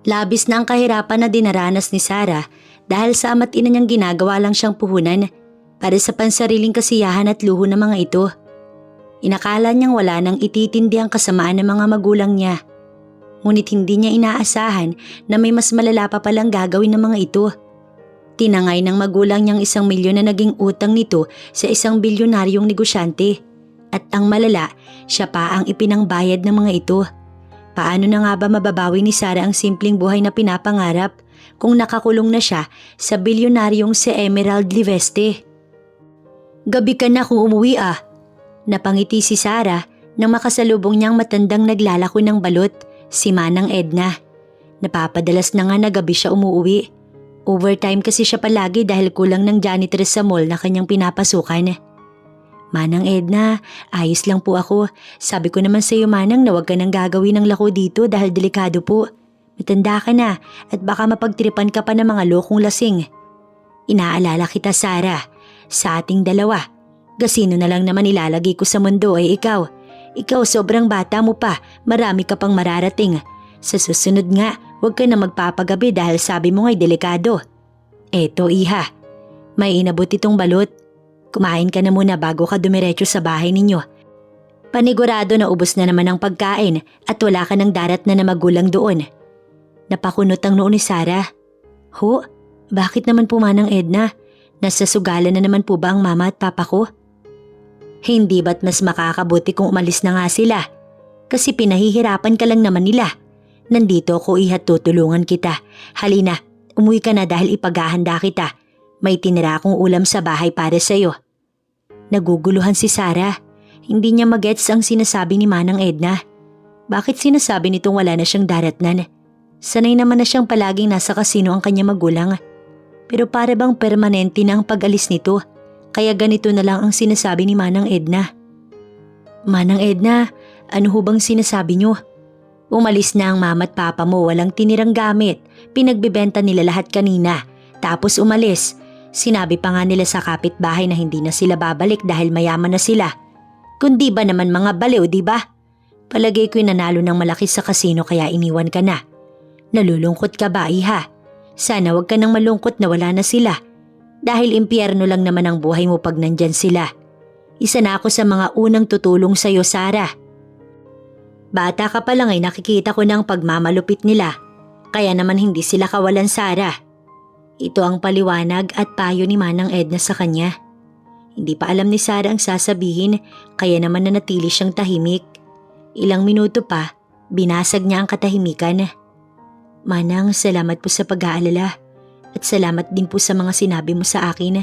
Labis na ang kahirapan na dinaranas ni Sarah dahil sa ama't ina niyang ginagawa lang siyang puhunan para sa pansariling kasiyahan at luho ng mga ito. Inakala niyang wala nang ititindi ang kasamaan ng mga magulang niya. Ngunit hindi niya inaasahan na may mas malala pa palang gagawin ng mga ito. Tinangay ng magulang niyang 1 milyon na naging utang nito sa isang bilyonaryong negosyante. At ang malala, siya pa ang ipinangbayad ng mga ito. Paano na nga ba mababawi ni Sarah ang simpleng buhay na pinapangarap kung nakakulong na siya sa bilyonaryong si Emerald Liveste? Gabi ka na kung umuwi ah. Napangiti si Sarah nang makasalubong niyang matandang naglalako ng balot, si Manang Edna. Napapadalas na nga na gabi siya umuwi. Overtime kasi siya palagi dahil kulang ng janitress sa mall na kanyang pinapasukan. Manang Edna, ayos lang po ako. Sabi ko naman sa iyo Manang na huwag ka nang gagawin ng lako dito dahil delikado po. Matanda ka na at baka mapagtripan ka pa ng mga lokong lasing. Inaalala kita Sarah, sa ating dalawa. Gasino na lang naman ilalagay ko sa mundo ay ikaw. Ikaw sobrang bata mo pa, marami ka pang mararating. Sa susunod nga, huwag ka na magpapagabi dahil sabi mo nga'y delikado. Eto iha, may inabot itong balot. Kumain ka na muna bago ka dumiretso sa bahay ninyo. Panigurado na ubos na naman ang pagkain at wala ka ng darat na magulang doon. Napakunot ang noo ni Sarah. Ho? Bakit naman po Manang Edna? Nasa sugalan na naman po ba ang mama at papa ko? Hindi ba't mas makakabuti kung umalis na nga sila? Kasi pinahihirapan ka lang naman nila. Nandito ako ihat tutulungan kita. Halina, umuwi ka na dahil ipaghahanda kita. May tinira akong ulam sa bahay para sa'yo. Naguguluhan si Sarah. Hindi niya magets ang sinasabi ni Manang Edna. Bakit sinasabi nitong wala na siyang daratnan? Sanay naman na siyang palaging nasa kasino ang kanya magulang. Pero para bang permanente na ang pag-alis nito, kaya ganito na lang ang sinasabi ni Manang Edna. Manang Edna, ano ho bang sinasabi niyo? Umalis na ang mama at papa mo, walang tinirang gamit. Pinagbibenta nila lahat kanina. Tapos umalis. Sinabi pa nga nila sa kapitbahay na hindi na sila babalik dahil mayaman na sila. Kundi ba naman mga baliw, di ba? Palagay ko'y nanalo ng malaki sa kasino kaya iniwan ka na. Nalulungkot ka ba, iha? Sana wag ka nang malungkot na wala na sila. Dahil impyerno lang naman ang buhay mo pag nandyan sila. Isa na ako sa mga unang tutulong sa'yo, Sarah. Bata ka pa lang ay nakikita ko ng pagmamalupit nila. Kaya naman hindi sila kawalan, Sarah. Ito ang paliwanag at payo ni Manang Edna sa kanya. Hindi pa alam ni Sarah ang sasabihin kaya naman nanatili siyang tahimik. Ilang minuto pa, binasag niya ang katahimikan. Manang, salamat po sa pag-aalala at salamat din po sa mga sinabi mo sa akin.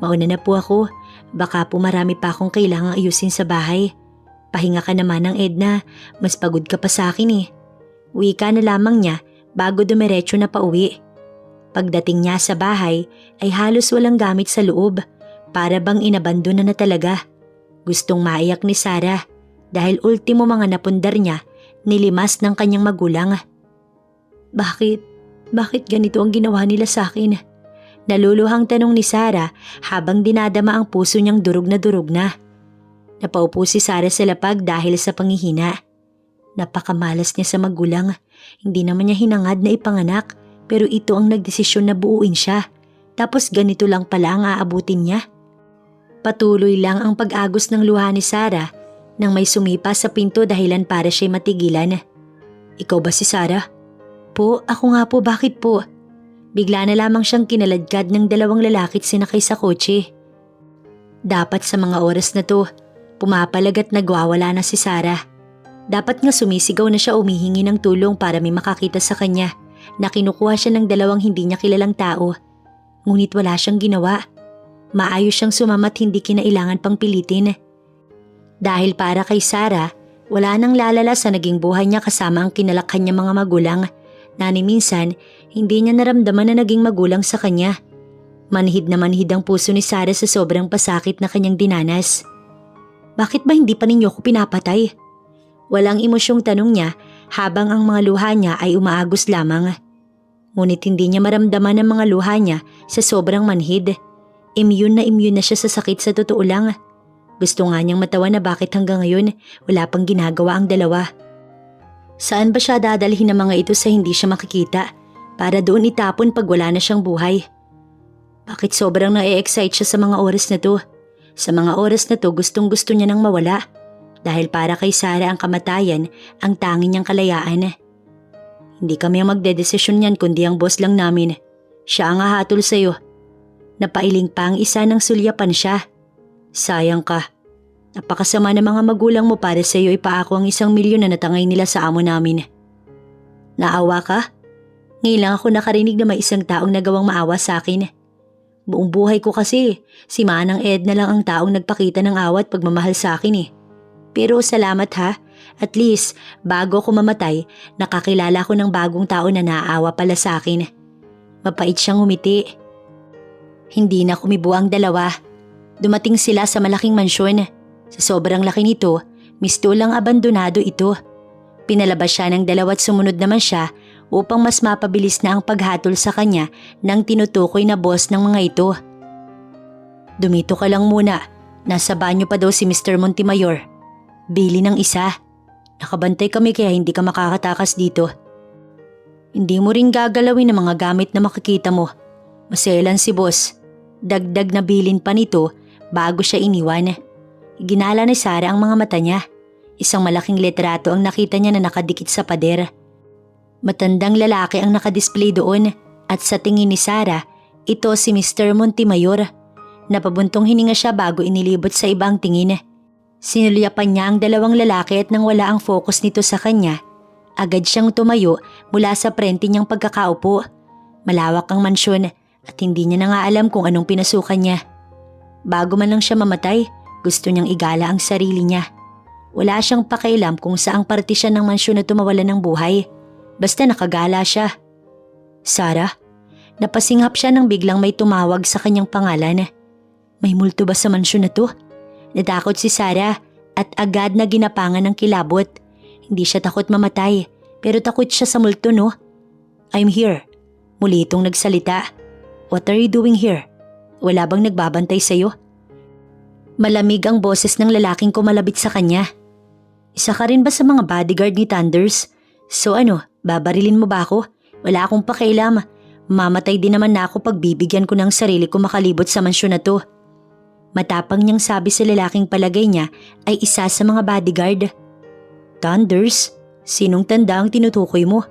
Mauna na po ako, baka po marami pa akong kailangang ayusin sa bahay. Pahinga ka naman ng Edna, mas pagod ka pa sa akin eh. Uwi ka na lamang niya bago dumiretso na pauwi. Pagdating niya sa bahay ay halos walang gamit sa loob, para bang inabandona na talaga. Gustong maiyak ni Sarah dahil ultimo mga napundar niya nilimas ng kanyang magulang. Bakit ganito ang ginawa nila sa akin? Naluluhang tanong ni Sarah habang dinadama ang puso niyang durog na. Napaupo si Sarah sa lapag dahil sa pangihina. Napakamalas niya sa magulang, hindi naman niya hinangad na ipanganak. Pero ito ang nagdesisyon na buuin siya. Tapos ganito lang pala ang aabutin niya. Patuloy lang ang pag-agos ng luha ni Sarah nang may sumipa sa pinto dahilan para siya'y matigilan. Ikaw ba si Sarah? Po, ako nga po, bakit po? Bigla na lamang siyang kinaladkad ng 2 lalaki at sinakay sa kotse. Dapat sa mga oras na to, pumapalag at nagwawala na si Sarah. Dapat nga sumisigaw na siya umihingi ng tulong para may makakita sa kanya. Na kinukuha siya ng 2 hindi niya kilalang tao. Ngunit wala siyang ginawa. Maayos siyang sumamat hindi kinailangan pang pilitin. Dahil para kay Sarah, wala nang lalala sa naging buhay niya kasama ang kinalakhan niya mga magulang na ni minsan hindi niya naramdaman na naging magulang sa kanya. Manhid na manhid ang puso ni Sarah sa sobrang pasakit na kanyang dinanas. Bakit ba hindi pa ninyo ko pinapatay? Walang emosyong tanong niya habang ang mga luha niya ay umaagos lamang. Ngunit hindi niya maramdaman ang mga luha niya sa sobrang manhid. Immune na siya sa sakit sa totoo lang. Gusto nga niyang matawa na bakit hanggang ngayon wala pang ginagawa ang dalawa. Saan ba siya dadalhin ng mga ito sa hindi siya makikita para doon itapon pag wala na siyang buhay? Bakit sobrang na-excite siya sa mga oras na to? Sa mga oras na to gustong gusto niya nang mawala dahil para kay Sarah ang kamatayan ang tanging niyang kalayaan. Hindi kami ang magdedesisyon niyan kundi ang boss lang namin. Siya ang hahatol sa'yo. Napailing pa ang isa ng sulyapan siya. Sayang ka. Napakasama ng mga magulang mo para sa'yo ipaako ang 1,000,000 na natangay nila sa amo namin. Naawa ka? Ngayon lang ako nakarinig na may isang taong nagawang maawa sa akin. Buong buhay ko kasi, si Manang Edna lang ang taong nagpakita ng awa at pagmamahal sa akin eh. Pero salamat ha, at least bago ako mamatay, nakakilala ko ng bagong tao na naaawa pala sa akin. Mapait siyang umiti. Hindi na kumibo ang dalawa. Dumating sila sa malaking mansyon. Sa sobrang laki nito, mistulang abandonado ito. Pinalabas siya ng dalawa at sumunod naman siya upang mas mapabilis na ang paghatol sa kanya ng tinutukoy na boss ng mga ito. Dumito ka lang muna. Nasa banyo pa daw si Mr. Montemayor. Bili ng isa. Nakabantay kami kaya hindi ka makakatakas dito. Hindi mo rin gagalawin ang mga gamit na makikita mo. Maselan si boss. Dagdag na bilin pa nito bago siya iniwan. Ginala ni Sarah ang mga mata niya. Isang malaking litrato ang nakita niya na nakadikit sa pader. Matandang lalaki ang nakadisplay doon at sa tingin ni Sarah, ito si Mr. Montemayor. Napabuntong hininga siya bago inilibot sa ibang tingin. Sinulyapan niya ang dalawang lalaki at nang wala ang focus nito sa kanya, agad siyang tumayo mula sa prente niyang pagkakaupo. Malawak ang mansyon at hindi niya na nga alam kung anong pinasukan niya. Bago man lang siya mamatay, gusto niyang igala ang sarili niya. Wala siyang pakialam kung saang parte siya ng mansyon na tumawalan ng buhay. Basta nakagala siya. Sarah, napasinghap siya nang biglang may tumawag sa kanyang pangalan. May multo ba sa mansyon na to? Natakot si Sarah at agad na ginapangan ng kilabot. Hindi siya takot mamatay, pero takot siya sa multo, no? I'm here. Muli itong nagsalita. What are you doing here? Wala bang nagbabantay sa'yo? Malamig ang boses ng lalaking kumalabit sa kanya. Isa ka rin ba sa mga bodyguard ni Thunders? So ano, babarilin mo ba ako? Wala akong pakialam. Mamatay din naman na ako pag bibigyan ko ng sarili ko makalibot sa mansyon na to. Matapang niyang sabi sa lalaking palagay niya ay isa sa mga bodyguard. Thunders? Sinong tanda ang tinutukoy mo?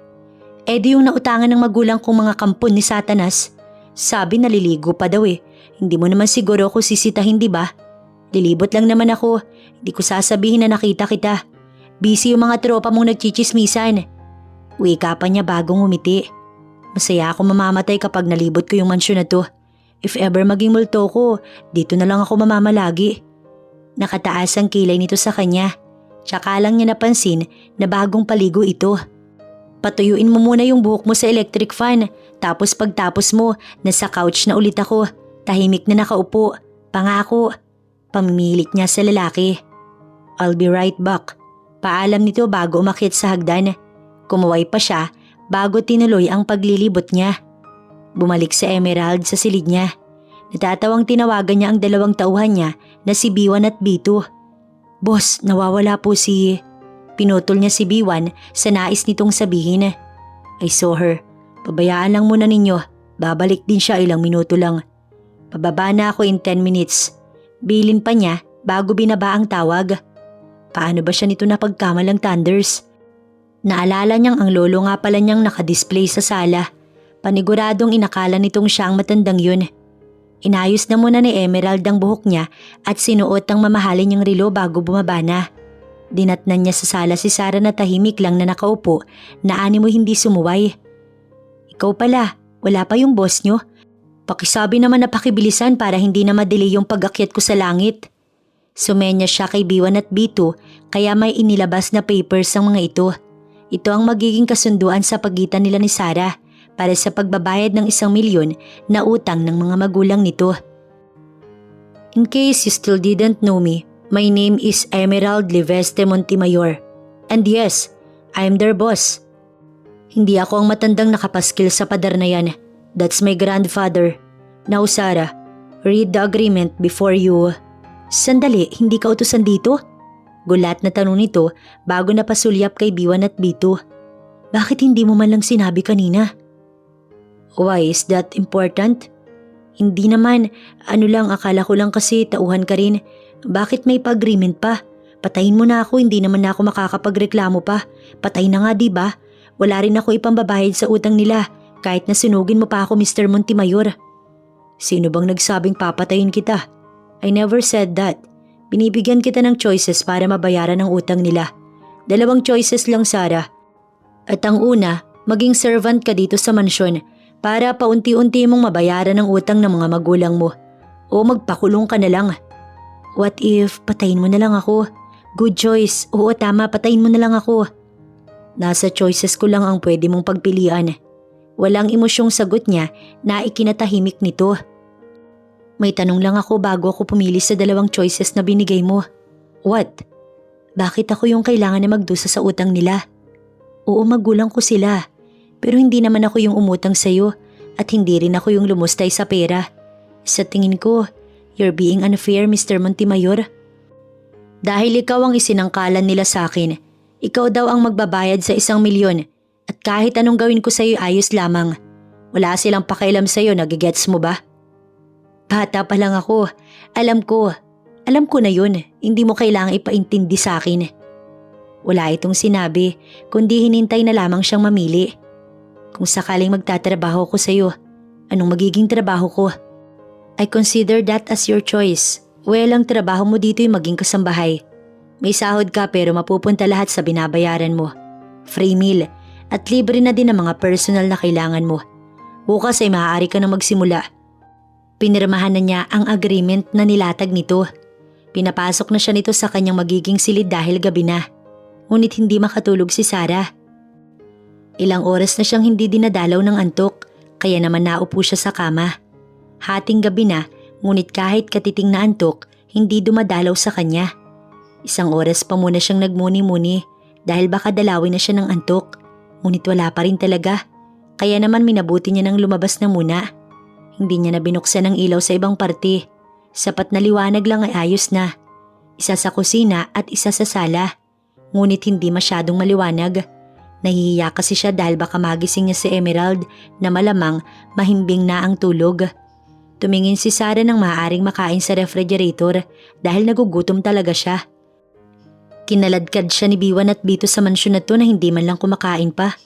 Di yung nautangan ng magulang kong mga kampon ni Satanas. Sabi naliligo pa daw eh. Hindi mo naman siguro ako sisitahin, di ba? Lilibot lang naman ako. Hindi ko sasabihin na nakita kita. Busy yung mga tropa mong nagchichismisan. Wika pa niya bagong umiti. Masaya ako mamamatay kapag nalibot ko yung mansyon na to. If ever maging multo ko, dito na lang ako mamamalagi. Nakataas ang kilay nito sa kanya. Tsaka lang niya napansin na bagong paligo ito. Patuyuin mo muna yung buhok mo sa electric fan. Tapos pagtapos mo, nasa couch na ulit ako. Tahimik na nakaupo. Pangako. Pamimilit niya sa lalaki. I'll be right back. Paalam nito bago umakyat sa hagdan. Kumuway pa siya bago tinuloy ang paglilibot niya. Bumalik sa Emerald sa silid niya. Natatawang tinawagan niya ang dalawang tauhan niya na si B1 at B2. Boss, nawawala po si... Pinutol niya si B1 sa nais nitong sabihin. I saw her. Pabayaan lang muna ninyo. Babalik din siya ilang minuto lang. Pababa na ako in 10 minutes. Bilin pa niya bago binaba ang tawag. Paano ba siya nito napagkamalang Thunders? Naalala niyang ang lolo nga pala niyang nakadisplay sa sala. Paniguradong inakala nitong siya ang matandang yun. Inayos na muna ni Emerald ang buhok niya at sinuot ang mamahalin niyang relo bago bumaba na. Dinatnan niya sa sala si Sarah na tahimik lang na nakaupo na animo hindi sumuway. Ikaw pala, wala pa yung boss niyo? Pakisabi naman na pakibilisan para hindi na madelay yung pag-akyat ko sa langit. Sumenya siya kay B1 at B2 kaya may inilabas na papers ang mga ito. Ito ang magiging kasunduan sa pagitan nila ni Sarah para sa pagbabayad ng 1,000,000 na utang ng mga magulang nito. In case you still didn't know me, my name is Emerald Liveste Montemayor. And yes, I'm their boss. Hindi ako ang matandang nakapaskil sa pader na yan. That's my grandfather. Now Sarah, read the agreement before you... Sandali, hindi ka utusan dito? Gulat na tanong nito bago napasulyap kay B1 at B2. Bakit hindi mo man lang sinabi kanina? Why, is that important? Hindi naman, akala ko lang kasi tauhan ka rin. Bakit may pa-agreement pa? Patayin mo na ako, hindi naman na ako makakapagreklamo pa. Patay na nga, diba? Wala rin ako ipambabayad sa utang nila kahit na sinugin mo pa ako, Mr. Montemayor. Sino bang nagsabing papatayin kita? I never said that. Binibigyan kita ng choices para mabayaran ang utang nila. 2 choices lang, Sarah. At ang una, maging servant ka dito sa mansyon para paunti-unti mong mabayaran ang utang ng mga magulang mo. O magpakulong ka na lang. What if patayin mo na lang ako? Good choice. Oo, tama, patayin mo na lang ako. Nasa choices ko lang ang pwede mong pagpilian. Walang emosyong sagot niya na ikinatahimik nito. May tanong lang ako bago ako pumili sa 2 choices na binigay mo. What? Bakit ako yung kailangan na magdusa sa utang nila? Oo, magulang ko sila. Pero hindi naman ako yung umutang sa'yo at hindi rin ako yung lumustay sa pera. Sa tingin ko, you're being unfair, Mr. Montemayor. Dahil ikaw ang isinangkalan nila sa akin, ikaw daw ang magbabayad sa 1 milyon at kahit anong gawin ko sa'yo ayos lamang. Wala silang pakialam sa'yo, nagigets mo ba? Bata pa lang ako. Alam ko na yun. Hindi mo kailangang ipaintindi sa akin. Wala itong sinabi, kundi hinintay na lamang siyang mamili. Kung sakaling magtatrabaho ko sa'yo, anong magiging trabaho ko? I consider that as your choice. Well, ang trabaho mo dito ay maging kasambahay. May sahod ka pero mapupunta lahat sa binabayaran mo. Free meal at libre na din ang mga personal na kailangan mo. Bukas ay maaari ka na magsimula. Pinirmahan na niya ang agreement na nilatag nito. Pinapasok na siya nito sa kanyang magiging silid dahil gabi na. Ngunit hindi makatulog si Sarah. Ilang oras na siyang hindi dinadalaw ng antok, kaya naman naupo siya sa kama. Hating gabi na, ngunit kahit katiting na antok, hindi dumadalaw sa kanya. 1 oras pa muna siyang nagmuni-muni dahil baka dalawin na siya ng antok. Ngunit wala pa rin talaga, kaya naman minabuti niya nang lumabas na muna. Hindi niya na binuksan ang ilaw sa ibang parte. Sapat na liwanag lang ay ayos na. Isa sa kusina at isa sa sala. Ngunit hindi masyadong maliwanag. Nahihiya kasi siya dahil baka magising niya si Emerald na malamang mahimbing na ang tulog. Tumingin si Sarah nang maaaring makain sa refrigerator dahil nagugutom talaga siya. Kinaladkad siya ni B1 at B2 sa mansyon na to na hindi man lang kumakain pa.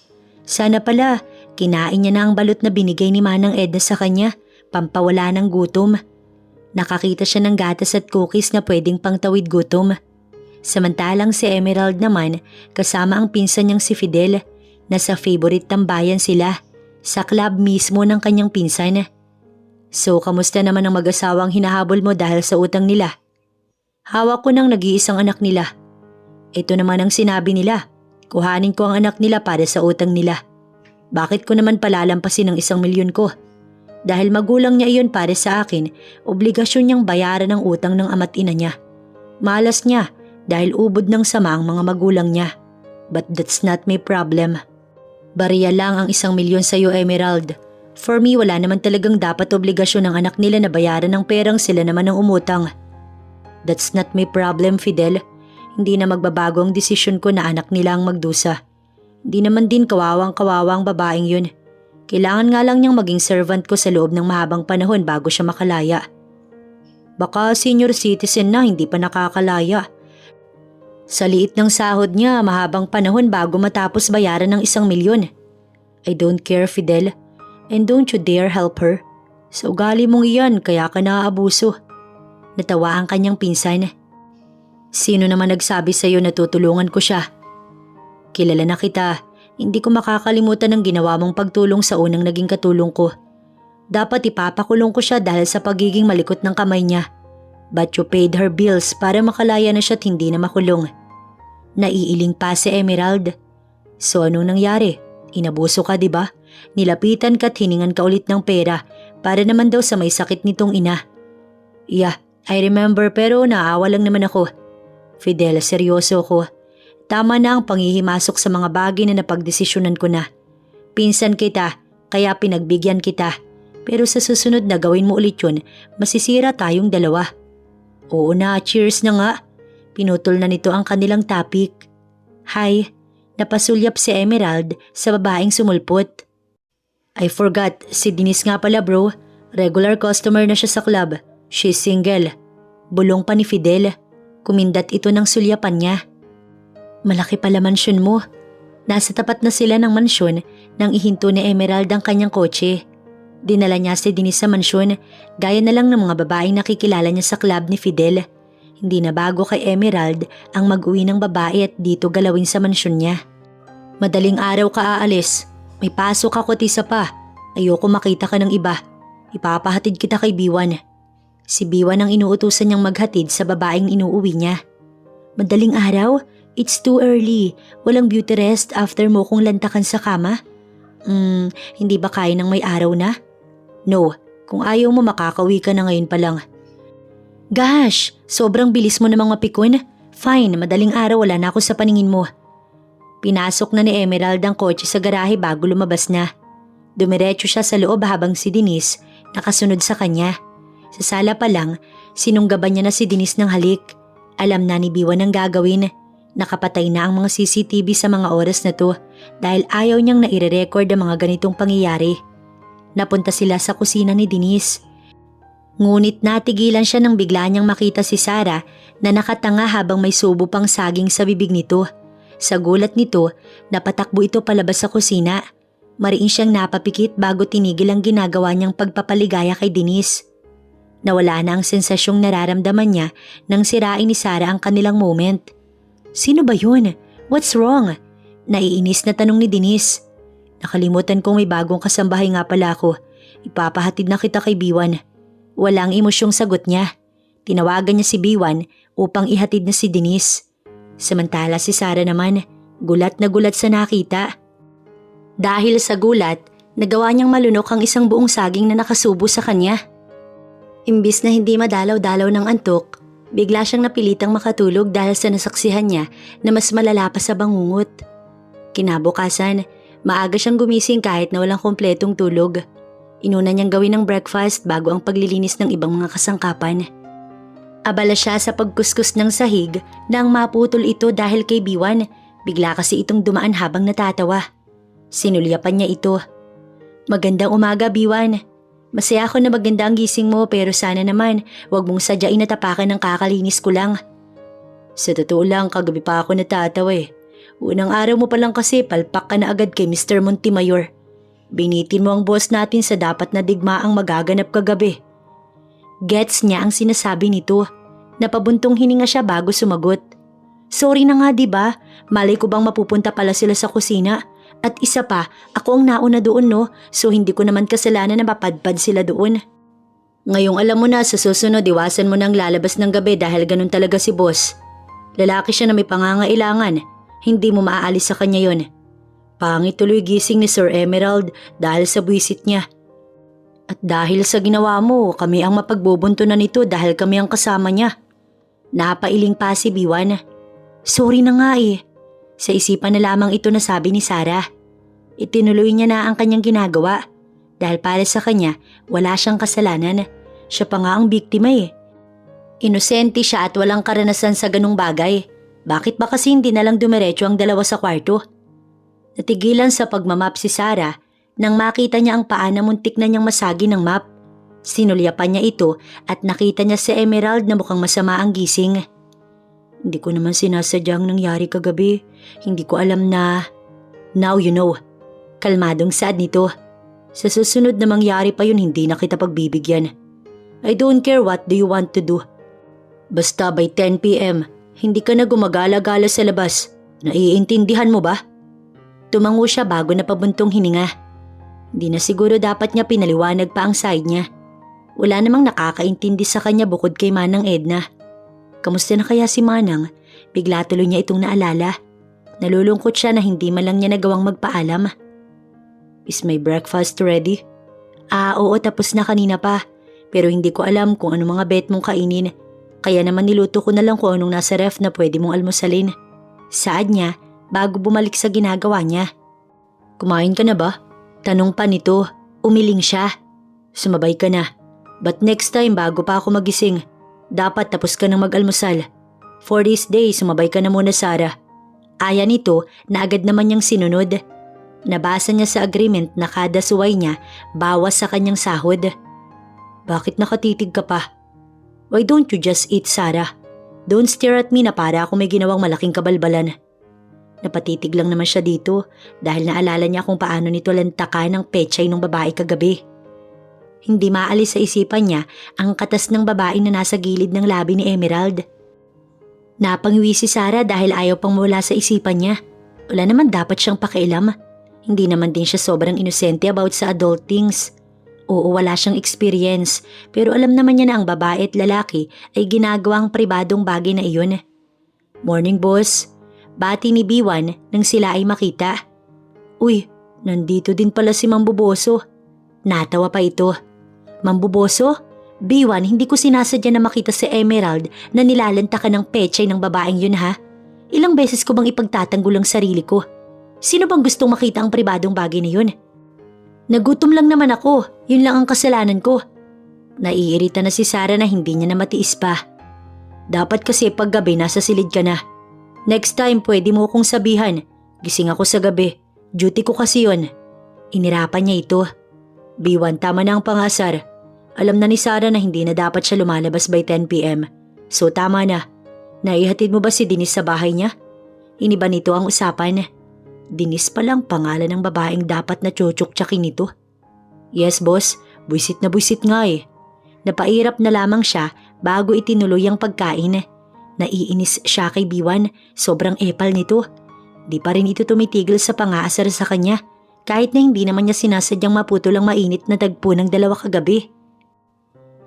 Sana pala, kinain niya na ang balot na binigay ni Manang Edna sa kanya, pampawala ng gutom. Nakakita siya ng gatas at cookies na pwedeng pangtawid gutom. Samantalang si Emerald naman, kasama ang pinsan niyang si Fidel, nasa favorite tambayan sila, sa club mismo ng kanyang pinsan. So, kamusta naman ang mag-asawang hinahabol mo dahil sa utang nila? Hawak ko ng nag-iisang anak nila. Ito naman ang sinabi nila. Kuhanin ko ang anak nila para sa utang nila. Bakit ko naman palalampasin ang 1 milyon ko? Dahil magulang niya iyon para sa akin, obligasyon niyang bayaran ang utang ng ama't ina niya. Malas niya dahil ubod ng sama ang mga magulang niya. But that's not my problem. Bariya lang ang 1 milyon sa iyo, Emerald. For me, wala naman talagang dapat obligasyon ng anak nila na bayaran ng perang sila naman ang umutang. That's not my problem, Fidel. Hindi na magbabago ang desisyon ko na anak nila ang magdusa. Hindi naman din kawawang-kawawang babaeng yun. Kailangan nga lang niyang maging servant ko sa loob ng mahabang panahon bago siya makalaya. Baka senior citizen na hindi pa nakakalaya. Sa liit ng sahod niya, mahabang panahon bago matapos bayaran ng 1 milyon. I don't care, Fidel. And don't you dare help her. Sa ugali mong iyan, kaya ka naaabuso. Natawa ang kanyang pinsan. Sino naman nagsabi sa iyo na tutulungan ko siya? Kilala na kita. Hindi ko makakalimutan ang ginawa mong pagtulong sa unang naging katulong ko. Dapat ipapakulong ko siya dahil sa pagiging malikot ng kamay niya. But you paid her bills para makalaya na siya at hindi na makulong. Naiiling pa si Emerald. So anong nangyari? Inabuso ka, di ba? Nilapitan ka at hiningan ka ulit ng pera para naman daw sa may sakit nitong ina. Yeah, I remember pero naawa lang naman ako. Fidel, seryoso ko. Tama na ang panghihimasok sa mga bagay na napagdesisyonan ko na. Pinsan kita, kaya pinagbigyan kita. Pero sa susunod na gawin mo ulit yun, masisira tayong dalawa. Oo na, cheers na nga. Pinutol na nito ang kanilang topic. Hi, napasulyap si Emerald sa babaeng sumulpot. I forgot, si Denise nga pala bro. Regular customer na siya sa club. She's single. Bulong pa ni Fidel. Kumindat ito ng sulyapan niya. Malaki pala mansyon mo. Nasa tapat na sila ng mansyon nang ihinto ni Emerald ang kanyang kotse. Dinala niya si Denise sa mansyon gaya na lang ng mga babaeng nakikilala niya sa club ni Fidel. Hindi na bago kay Emerald ang mag-uwi ng babae at dito galawin sa mansyon niya. Madaling araw ka aalis. May pasok ako tisa pa. Ayoko makita ka ng iba. Ipapahatid kita kay Biwan. Si Biwan ang inuutusan niyang maghatid sa babaeng inuuwi niya. Madaling araw? It's too early. Walang beauty rest after mo kung lantakan sa kama? Hindi ba kaya ng may araw na? No, kung ayaw mo makakauwi ka na ngayon pa lang. Gosh, sobrang bilis mo namang mapikon. Fine, madaling araw wala na ako sa paningin mo. Pinasok na ni Emerald ang kotse sa garahe bago lumabas na. Dumiretso siya sa loob habang si Denise nakasunod sa kanya. Sa sala pa lang, sinunggaban niya na si Denise ng halik. Alam na ni Biwan ang gagawin. Nakapatay na ang mga CCTV sa mga oras na to dahil ayaw niyang naire-record ang mga ganitong pangyayari. Napunta sila sa kusina ni Denise. Ngunit natigilan siya nang bigla niyang makita si Sarah na nakatanga habang may subo pang saging sa bibig nito. Sa gulat nito, napatakbo ito palabas sa kusina. Mariin siyang napapikit bago tinigil ang ginagawa niyang pagpapaligaya kay Denise. Nawala na ang sensasyong nararamdaman niya nang sirain ni Sarah ang kanilang moment. Sino ba yun? What's wrong? Naiinis na tanong ni Denise. Nakalimutan kong may bagong kasambahay nga pala ako. Ipapahatid na kita kay Biwan. Walang emosyong sagot niya. Tinawagan niya si Biwan upang ihatid na si Denise. Samantala si Sarah naman, gulat na gulat sa nakita. Dahil sa gulat, nagawa niyang malunok ang isang buong saging na nakasubo sa kanya. Imbis na hindi madalaw-dalaw ng antok, bigla siyang napilitang makatulog dahil sa nasaksihan niya na mas malala pa sa bangungot. Kinabukasan, maaga siyang gumising kahit na walang kumpletong tulog. Inuna niyang gawin ng breakfast bago ang paglilinis ng ibang mga kasangkapan. Abala siya sa pagkuskus ng sahig nang maputol ito dahil kay Biwan. Bigla kasi itong dumaan habang natatawa. Sinulyapan niya ito. Magandang umaga, Biwan. Masaya ako na maganda ang gising mo pero sana naman wag mong sadyain na tapakan ng kakalinis ko lang. Sa totoo lang, kagabi pa ako natatawa eh. Unang araw mo pa lang kasi palpak ka na agad kay Mr. Montemayor. Binitin mo ang boss natin sa dapat na digmaang magaganap kagabi. Gets niya ang sinasabi nito. Napabuntong hininga siya bago sumagot. Sorry na nga diba? Malay ko bang mapupunta pala sila sa kusina? At isa pa, ako ang nauna doon no, so hindi ko naman kasalanan na mapadpad sila doon. Ngayong alam mo na sa susunod iwasan mo nang lalabas ng gabi dahil ganun talaga si boss. Lalaki siya na may pangangailangan, hindi mo maaalis sa kanya yon. Pangit tuloy gising ni Sir Emerald dahil sa buwisit niya. At dahil sa ginawa mo, kami ang mapagbubuntunan nito dahil kami ang kasama niya. Napailing pa si Biwan. Sorry na nga eh. Sa isipan na lamang ito na sabi ni Sarah. Itinuloy niya na ang kanyang ginagawa. Dahil para sa kanya, wala siyang kasalanan. Siya pa nga ang biktima eh. Inosente siya at walang karanasan sa ganung bagay. Bakit ba kasi hindi na lang dumiretso ang dalawa sa kwarto? Natigilan sa pagmamap si Sarah nang makita niya ang paa na muntik na niyang masagi ng map. Sinulyapan niya ito at nakita niya si Emerald na mukhang masama ang gising. Hindi ko naman sinasadyang nangyari kagabi. Hindi ko alam na... Now you know. Kalmadong sad nito. Sa susunod na mangyari pa yun hindi na kita pagbibigyan. I don't care what do you want to do. Basta by 10 p.m. hindi ka na gumagala-gala sa labas. Naiintindihan mo ba? Tumango siya bago napabuntong hininga. Di na siguro dapat niya pinaliwanag pa ang side niya. Wala namang nakakaintindi sa kanya bukod kay Manang Edna. Kamusta na kaya si Manang? Bigla tuloy niya itong naalala. Nalulungkot siya na hindi man lang niya nagawang magpaalam. Is my breakfast ready? Oo, tapos na kanina pa. Pero hindi ko alam kung ano mga bet mong kainin. Kaya naman niluto ko na lang kung anong nasa ref na pwede mong almusalin. Saad niya bago bumalik sa ginagawa niya. Kumain ka na ba? Tanong pa nito. Umiling siya. Sumabay ka na. But next time bago pa ako magising, dapat tapos ka nang mag-almusal. For this day, sumabay ka na muna, Sarah. Aya nito na agad naman niyang sinunod. Nabasa niya sa agreement na kada suway niya bawas sa kanyang sahod. Bakit nakatitig ka pa? Why don't you just eat, Sarah? Don't stare at me na para ako may ginawang malaking kabalbalan. Napatitig lang naman siya dito dahil naalala niya kung paano nito lantakan ng pechay ng babae kagabi. Hindi maalis sa isipan niya ang katas ng babae na nasa gilid ng labi ni Emerald. Napangiwi si Sarah dahil ayaw pang mawala sa isipan niya. Wala naman dapat siyang pakialam. Hindi naman din siya sobrang inosente about sa adult things. Oo, wala siyang experience pero alam naman niya na ang babae at lalaki ay ginagawa ang pribadong bagay na iyon. Morning, boss. Bati ni B1 nang sila ay makita. Uy, nandito din pala si Mambuboso. Natawa pa ito. Mambuboso? B1, hindi ko sinasadya na makita si Emerald na nilalanta ka ng pechay ng babaeng yun, ha? Ilang beses ko bang ipagtatanggol ang sarili ko? Sino bang gustong makita ang pribadong bagay na yun? Nagutom lang naman ako, yun lang ang kasalanan ko. Naiirita na si Sarah na hindi niya na matiis pa. Dapat kasi paggabi nasa silid ka na. Next time pwede mo akong sabihan, gising ako sa gabi, duty ko kasi yun. Inirapan niya ito. B1, tama na ang pangasar. Alam na ni Sarah na hindi na dapat siya lumalabas by 10 p.m. So tama na. Naihatid mo ba si Denise sa bahay niya? Iniba nito ang usapan. Denise palang pangalan ng babaeng dapat na tsutsuk-tsakin nito. Yes, boss. Buisit na buisit nga eh. Napairap na lamang siya bago itinuloy ang pagkain. Naiinis siya kay B1. Sobrang epal nito. Di pa rin ito tumitigil sa pangaasar sa kanya. Kahit na hindi naman niya sinasadyang maputol ang mainit na tagpo ng dalawa kagabi.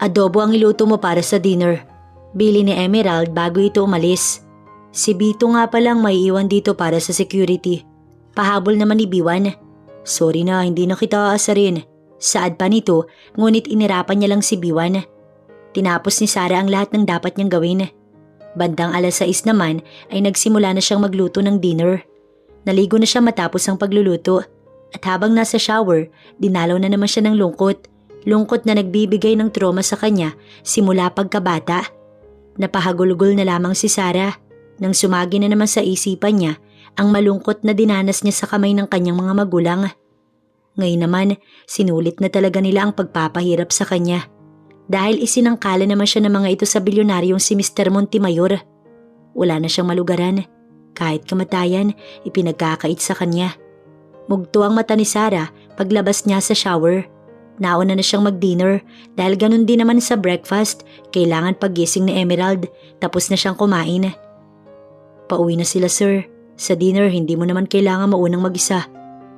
Adobo ang iluto mo para sa dinner. Bili ni Emerald bago ito umalis. Si Bito nga palang may iwan dito para sa security. Pahabol naman ni B1. Sorry na, hindi na kita aasarin. Saad pa nito, ngunit inirapan niya lang si B1. Tinapos ni Sarah ang lahat ng dapat niyang gawin. Bandang 6:00 naman ay nagsimula na siyang magluto ng dinner. Naligo na siya matapos ang pagluluto. At habang nasa shower, dinalaw na naman siya ng lungkot. Lungkot na nagbibigay ng trauma sa kanya simula pagkabata. Napahagulgol na lamang si Sarah nang sumagi na naman sa isipan niya ang malungkot na dinanas niya sa kamay ng kanyang mga magulang. Ngayon naman, sinulit na talaga nila ang pagpapahirap sa kanya. Dahil isinangkala naman siya ng mga ito sa bilyonaryong si Mr. Montemayor. Wala na siyang malugaran. Kahit kamatayan, ipinagkakait sa kanya. Mugto ang mata ni Sarah paglabas niya sa shower. Nauna na siyang mag-dinner dahil ganun din naman sa breakfast, kailangan paggising ni Emerald, tapos na siyang kumain. Pauwi na sila, sir. Sa dinner, hindi mo naman kailangan maunang mag-isa.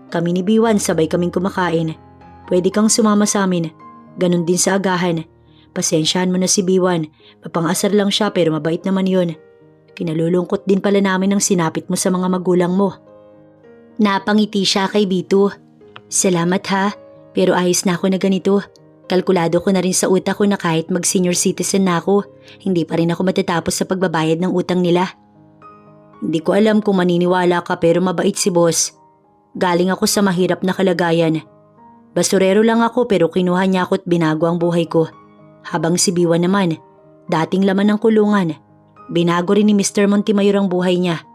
Kami ni B1 sabay kaming kumakain. Pwede kang sumama sa amin. Ganun din sa agahan. Pasensyahan mo na si B1. Mapang-asar lang siya pero mabait naman yun. Kinalulungkot din pala namin ang sinapit mo sa mga magulang mo. Napangiti siya kay Bito. Salamat ha. Pero ayos na ako na ganito. Kalkulado ko na rin sa utak ko na kahit mag-senior citizen na ako, hindi pa rin ako matatapos sa pagbabayad ng utang nila. Hindi ko alam kung maniniwala ka pero mabait si boss. Galing ako sa mahirap na kalagayan. Basurero lang ako pero kinuha niya ako at binago ang buhay ko. Habang si B1 naman, dating laman ng kulungan, binago rin ni Mr. Montemayor ang buhay niya.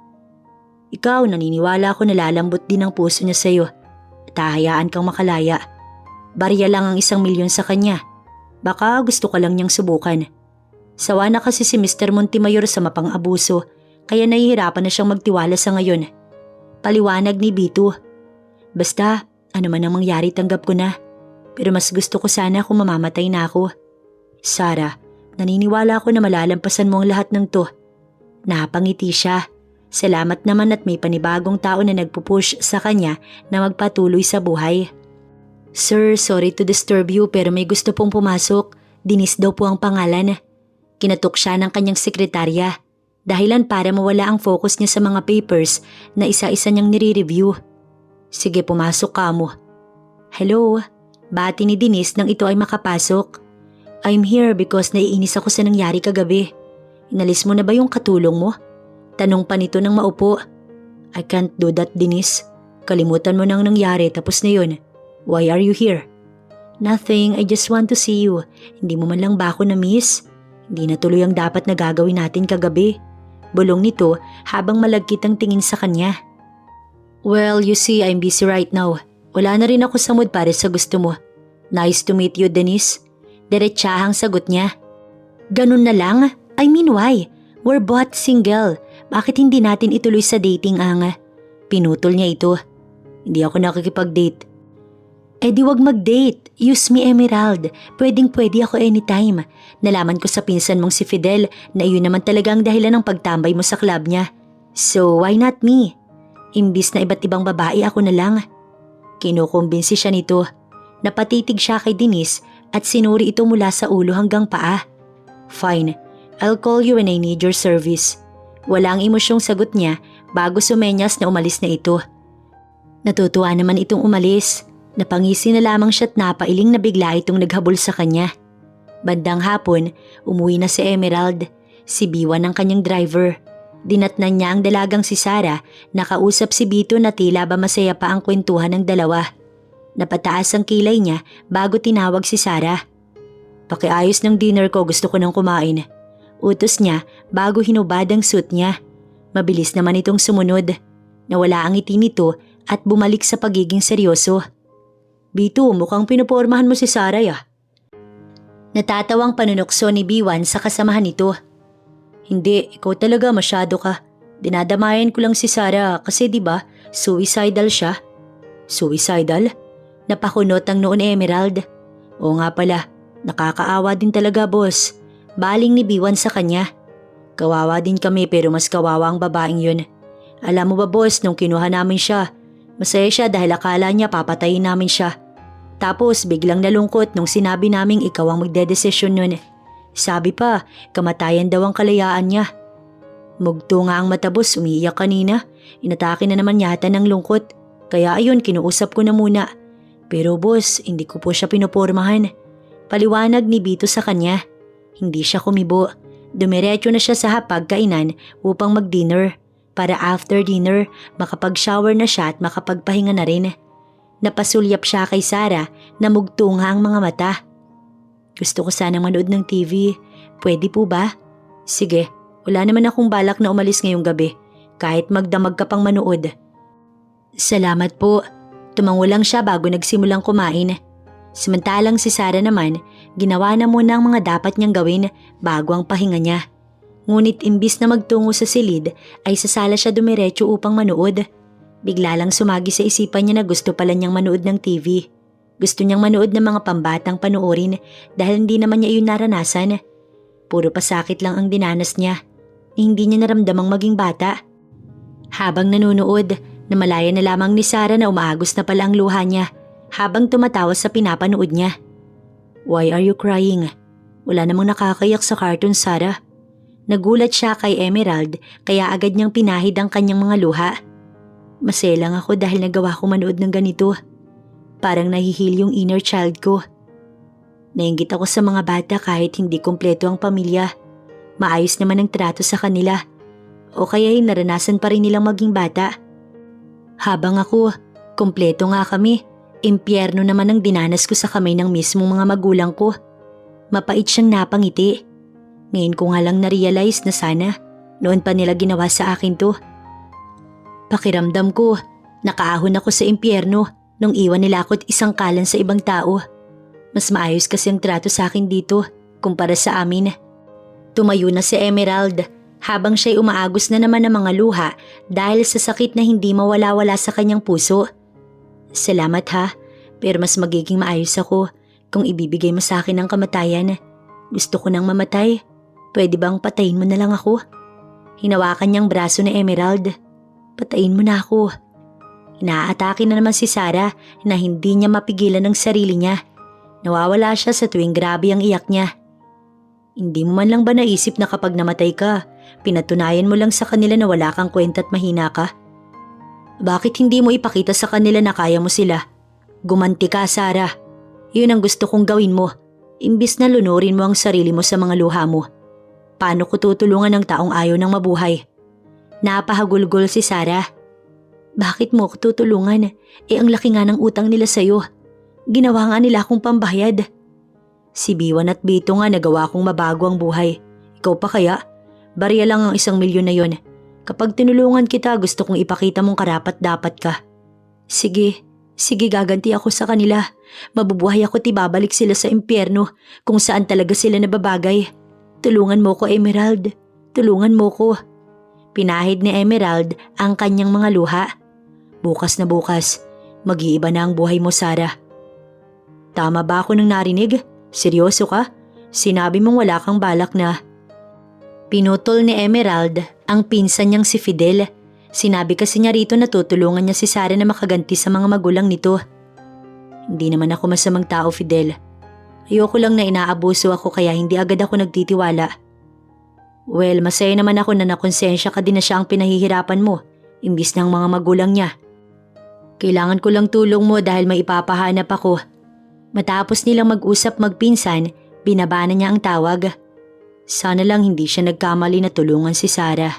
Ikaw, naniniwala ako na lalambot din ang puso niya sa'yo at hahayaan kang makalaya. Barya lang ang 1 milyon sa kanya. Baka gusto ka lang niyang subukan. Sawa na kasi si Mr. Montemayor sa mapang-abuso kaya nahihirapan na siyang magtiwala sa ngayon. Paliwanag ni Bito. Basta, ano man ang mangyari tanggap ko na. Pero mas gusto ko sana kung mamamatay na ako. Sarah, naniniwala ako na malalampasan mo ang lahat ng to. Napangiti siya. Salamat naman at may panibagong tao na nagpupush sa kanya na magpatuloy sa buhay. Sir, sorry to disturb you pero may gusto pong pumasok. Denise daw po ang pangalan. Kinatok siya ng kanyang sekretarya. Dahilan para mawala ang focus niya sa mga papers na isa-isa niyang nire-review. Sige, pumasok ka mo. Hello, bati ni Denise nang ito ay makapasok. I'm here because naiinis ako sa nangyari kagabi. Inalis mo na ba yung katulong mo? Tanong pa nito nang maupo. I can't do that, Denise. Kalimutan mo nang nangyari tapos na yun. Why are you here? Nothing, I just want to see you. Hindi mo man lang ba ako na-miss? Hindi na tuloy ang dapat na gagawin natin kagabi. Bulong nito habang malagkit ang tingin sa kanya. Well, you see, I'm busy right now. Wala na rin ako sa mood para sa gusto mo. Nice to meet you, Denise. Diretsahang sagot niya. Ganun na lang? I mean, why? We're both single. Bakit hindi natin ituloy sa dating ang... Pinutol niya ito. Hindi ako nakikipag-date. Eh di wag mag-date. Use me, Emerald. Pwedeng-pwede ako anytime. Nalaman ko sa pinsan mong si Fidel na iyon naman talaga ang dahilan ng pagtambay mo sa club niya. So why not me? Imbis na iba't ibang babae, ako na lang. Kinukumbinsi siya nito. Napatitig siya kay Denise at sinuri ito mula sa ulo hanggang paa. Fine, I'll call you when I need your service. Walang emosyong sagot niya bago sumenyas na umalis na ito. Natutuwa naman itong umalis. Napangisi na lamang siya't napailing na bigla itong naghabol sa kanya. Bandang hapon, umuwi na si Emerald. Si Biwan ang kanyang driver. Dinatnan niya ang dalagang si Sarah, nakausap si Bito na tila ba masaya pa ang kwentuhan ng dalawa. Napataas ang kilay niya bago tinawag si Sarah. Pakiayos ng dinner ko, gusto ko nang kumain. Utos niya bago hinubad ang suit niya. Mabilis naman itong sumunod. Nawala ang ngiti nito at bumalik sa pagiging seryoso. Bito, mukhang pinupormahan mo si Sarah ya. Natatawang panunokso ni Biwan sa kasamahan nito. Hindi, ikaw talaga masyado ka. Dinadamayan ko lang si Sarah kasi diba suicidal siya. Suicidal? Napakunot ang noon Emerald. Oo nga pala, nakakaawa din talaga boss. Baling ni Biwan sa kanya. Kawawa din kami pero mas kawawa ang babaeng yun. Alam mo ba boss, nung kinuha namin siya, masaya siya dahil akala niya papatayin namin siya. Tapos biglang nalungkot nung sinabi naming ikaw ang magdedesisyon nun. Sabi pa, kamatayan daw ang kalayaan niya. Mugto nga ang matabos, umiiyak kanina. Inatake na naman yata ng lungkot. Kaya ayun, kinuusap ko na muna. Pero boss, hindi ko po siya pinopormahan. Paliwanag ni Bito sa kanya. Hindi siya kumibo. Dumiretso na siya sa hapagkainan upang mag-dinner. Para after dinner, makapag-shower na siya at makapagpahinga na rin. Napasulyap siya kay Sarah na mugtunga ang mga mata. Gusto ko sanang manood ng TV. Pwede po ba? Sige, wala naman akong balak na umalis ngayong gabi. Kahit magdamag ka pang manood. Salamat po. Tumango lang siya bago nagsimulang kumain. Samantalang si Sarah naman, ginawa na muna ang mga dapat niyang gawin bago ang pahinga niya. Ngunit imbis na magtungo sa silid ay sa sala siya dumiretso upang manood. Bigla lang sumagi sa isipan niya na gusto pala niyang manood ng TV. Gusto niyang manood ng mga pambatang panoorin dahil hindi naman niya iyon naranasan. Puro pasakit lang ang dinanas niya. Hindi niya naramdamang maging bata. Habang nanonood, namalaya na lamang ni Sarah na umaagos na pala ang luha niya habang tumatawa sa pinapanood niya. Why are you crying? Wala namang nakakayak sa cartoon, Sarah. Nagulat siya kay Emerald kaya agad niyang pinahid ang kanyang mga luha. Masaya lang ako dahil nagawa ko manood ng ganito. Parang nahihil yung inner child ko. Nainggit ako sa mga bata kahit hindi kumpleto ang pamilya. Maayos naman ang trato sa kanila. O kaya'y naranasan pa rin nilang maging bata. Habang ako, kumpleto nga kami. Impyerno naman ang dinanas ko sa kamay ng mismong mga magulang ko. Mapait siyang napangiti. Ngayon ko nga lang na-realize na sana noon pa nila ginawa sa akin to. Pakiramdam ko, nakaahon ako sa impyerno nung iwan nila ako at isang kalan sa ibang tao. Mas maayos kasi ang trato sa akin dito kumpara sa amin. Tumayo na si Emerald habang siya'y umaagos na naman ng mga luha dahil sa sakit na hindi mawala-wala sa kanyang puso. Salamat ha, pero mas magiging maayos ako kung ibibigay mo sa akin ang kamatayan. Gusto ko nang mamatay. Pwede bang patayin mo na lang ako? Hinawakan niyang braso ni Emerald. Patayin mo na ako. Inaatake na naman si Sarah na hindi niya mapigilan ang sarili niya. Nawawala siya sa tuwing grabe ang iyak niya. Hindi mo man lang ba naisip na kapag namatay ka, pinatunayan mo lang sa kanila na wala kang kwenta at mahina ka? Bakit hindi mo ipakita sa kanila na kaya mo sila? Gumanti ka, Sarah. Yun ang gusto kong gawin mo. Imbis na lunurin mo ang sarili mo sa mga luha mo. Paano ko tutulungan ng taong ayaw ng mabuhay? Napahagulgol si Sarah. Bakit mo ko tutulungan? Ang laki nga ng utang nila sa'yo. Ginawa nga nila akong pambayad. Si Biwan at Bito nga nagawa kong mabago ang buhay. Ikaw pa kaya? Barya lang ang 1,000,000 na yon. Kapag tinulungan kita, gusto kong ipakita mong karapat-dapat ka. Sige gaganti ako sa kanila. Mabubuhay ako at ibabalik sila sa impyerno kung saan talaga sila nababagay. Tulungan mo ko, Emerald. Tulungan mo ko. Pinahid ni Emerald ang kanyang mga luha. Bukas na bukas, mag-iiba na ang buhay mo, Sarah. Tama ba ako nang narinig? Seryoso ka? Sinabi mong wala kang balak na… Pinutol ni Emerald ang pinsan niyang si Fidel. Sinabi kasi niya rito na tutulungan niya si Sarah na makaganti sa mga magulang nito. Hindi naman ako masamang tao, Fidel. Ayoko lang na inaabuso ako kaya hindi agad ako nagtitiwala. Well, masaya naman ako na nakonsensya ka din na siya ang pinahihirapan mo, imbis ng mga magulang niya. Kailangan ko lang tulong mo dahil may ipapahanap ako. Matapos nilang mag-usap magpinsan, binaba na niya ang tawag. Sana lang hindi siya nagkamali na tulungan si Sarah.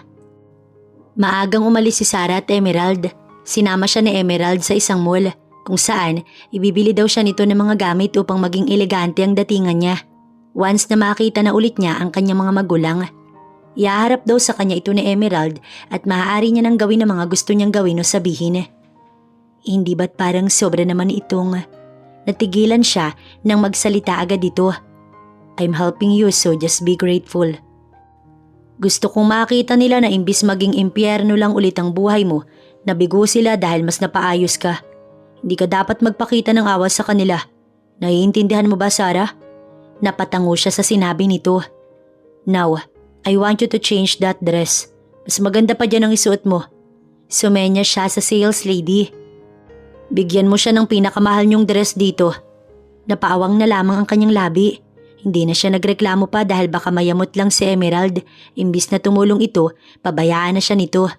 Maagang umalis si Sarah at Emerald. Sinama siya ni Emerald sa isang mall kung saan ibibili daw siya nito ng mga gamit upang maging elegante ang datingan niya. Once na makita na ulit niya ang kanyang mga magulang, iaharap daw sa kanya ito ni Emerald at maaari niya nang gawin ang mga gusto niyang gawin o sabihin. Hindi ba't parang sobra naman itong… Natigilan siya nang magsalita agad ito. I'm helping you so just be grateful. Gusto kong makita nila na imbis maging impyerno lang ulit ang buhay mo, nabigo sila dahil mas napaayos ka. Hindi ka dapat magpakita ng awa sa kanila. Naiintindihan mo ba, Sarah? Napatango siya sa sinabi nito. Now, I want you to change that dress. Mas maganda pa dyan ang isuot mo. Sumenya siya sa sales lady. Bigyan mo siya ng pinakamahal niyong dress dito. Napaawang na lamang ang kanyang labi. Hindi na siya nagreklamo pa dahil baka mayamot lang si Emerald. Imbis na tumulong ito, pabayaan na siya nito.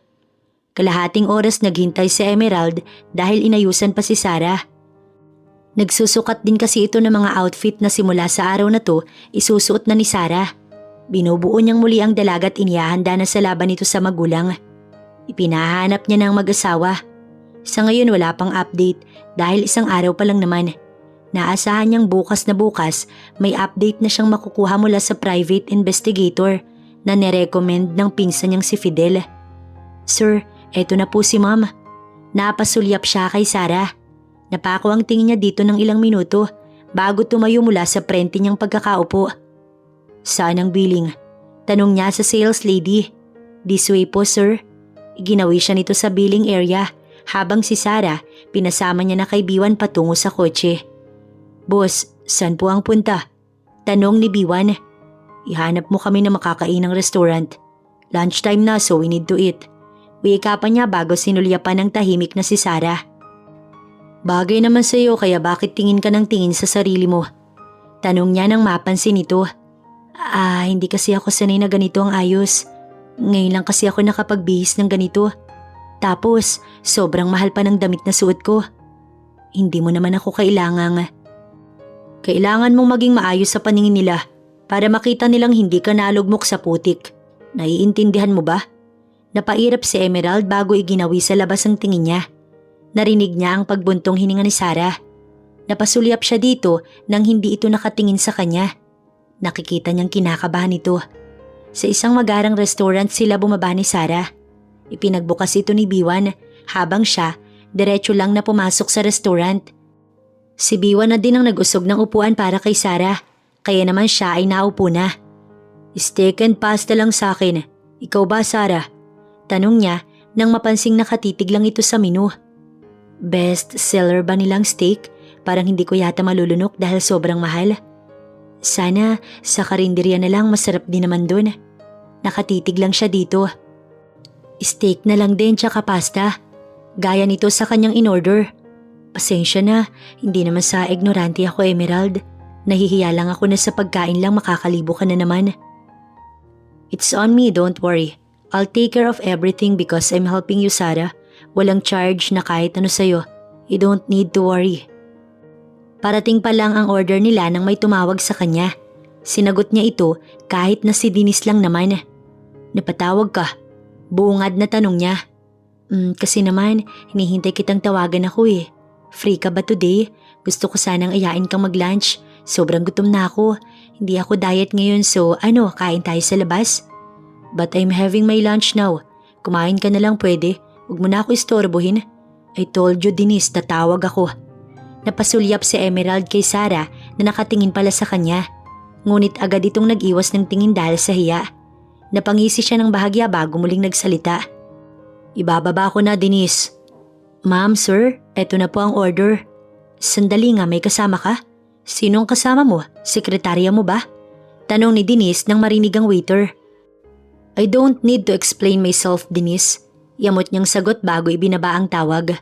Kalahating oras naghintay si Emerald dahil inayusan pa si Sarah. Nagsusukat din kasi ito ng mga outfit na simula sa araw na to, isusuot na ni Sarah. Binubuo niyang muli ang dalaga at inihahanda na sa laban nito sa magulang. Ipinahanap niya ng mag-asawa. Sa ngayon wala pang update dahil isang araw pa lang naman. Naasahan niyang bukas na bukas may update na siyang makukuha mula sa private investigator na nirecommend ng pinsan niyang si Fidel. Sir, eto na po si Ma'am. Napasulyap siya kay Sarah. Napako ang tingin niya dito ng ilang minuto bago tumayo mula sa prente niyang pagkakaupo. Saan ang billing? Tanong niya sa sales lady. This way po, sir. Iginawi siya nito sa billing area habang si Sarah pinasama niya na kay Biwan patungo sa kotse. Boss, saan po ang punta? Tanong ni Biwan. Ihanap mo kami na makakainang restaurant. Lunchtime na so we need to eat. Wika pa niya bago sinulyapan ng tahimik na si Sarah. Bagay naman sa iyo kaya bakit tingin ka ng tingin sa sarili mo? Tanong niya nang mapansin ito. Hindi kasi ako sanay na ganito ang ayos. Ngayon lang kasi ako nakapagbihis ng ganito. Tapos, sobrang mahal pa ng damit na suot ko. Hindi mo naman ako kailangan. Kailangan mong maging maayos sa paningin nila para makita nilang hindi ka nalugmok sa putik. Naiintindihan mo ba? Napairap si Emerald bago iginawi sa labas ang tingin niya. Narinig niya ang pagbuntong hininga ni Sarah. Napasulyap siya dito nang hindi ito nakatingin sa kanya. Nakikita niyang kinakabahan ito. Sa isang magarang restaurant sila bumaba ni Sarah. Ipinagbukas ito ni Biwan habang siya diretso lang na pumasok sa restaurant. Si Biwan na din ang nag-usog ng upuan para kay Sarah, kaya naman siya ay naupo na. Steak and pasta lang sa akin. Ikaw ba, Sarah? Tanong niya nang mapansing nakatitig lang ito sa menu. Best seller ba nilang steak? Parang hindi ko yata malulunok dahil sobrang mahal. Sana sa karinderya na lang, masarap din naman dun. Nakatitig lang siya dito. Steak na lang din tsaka pasta. Gaya nito sa kanyang in-order. Pasensya na, hindi naman sa ignorante ako, Emerald. Nahihiya lang ako na sa pagkain lang makakalibo ka na naman. It's on me, don't worry. I'll take care of everything because I'm helping you, Sarah. Walang charge na kahit ano sa'yo. You don't need to worry. Parating pa lang ang order nila nang may tumawag sa kanya. Sinagot niya ito kahit na si Denise lang naman. Napatawag ka? Buungad na tanong niya. Kasi naman, hinihintay kitang tawagan ako eh. Free ka ba today? Gusto ko sanang ayain kang mag-lunch. Sobrang gutom na ako. Hindi ako diet ngayon so kain tayo sa labas? But I'm having my lunch now. Kumain ka na lang pwede. Huwag mo na ako istorbohin. I told you, Denise, tatawag ako. Napasulyap si Emerald kay Sarah na nakatingin pala sa kanya. Ngunit agad itong nag-iwas ng tingin dahil sa hiya. Napangisi siya ng bahagya bago muling nagsalita. Ibababa ko na, Denise. Ma'am, sir, eto na po ang order. Sandali nga, may kasama ka? Sino ang kasama mo? Sekretarya mo ba? Tanong ni Denise nang marinig ang waiter. I don't need to explain myself, Denise. Yamot niyang sagot bago ibinaba ang tawag.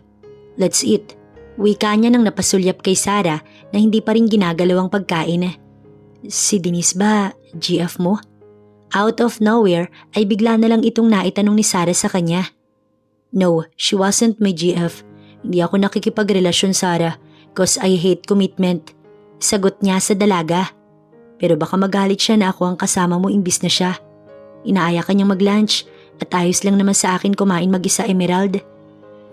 Let's eat. Wika niya nang napasulyap kay Sarah na hindi pa rin ginagalaw ang pagkain. Si Denise ba, GF mo? Out of nowhere ay bigla na lang itong naitanong ni Sarah sa kanya. No, she wasn't my GF. Hindi ako nakikipagrelasyon, Sarah, cause I hate commitment. Sagot niya sa dalaga. Pero baka magalit siya na ako ang kasama mo imbis na siya. Inaaya ka niyang mag-lunch at ayos lang naman sa akin kumain mag-isa, Emerald.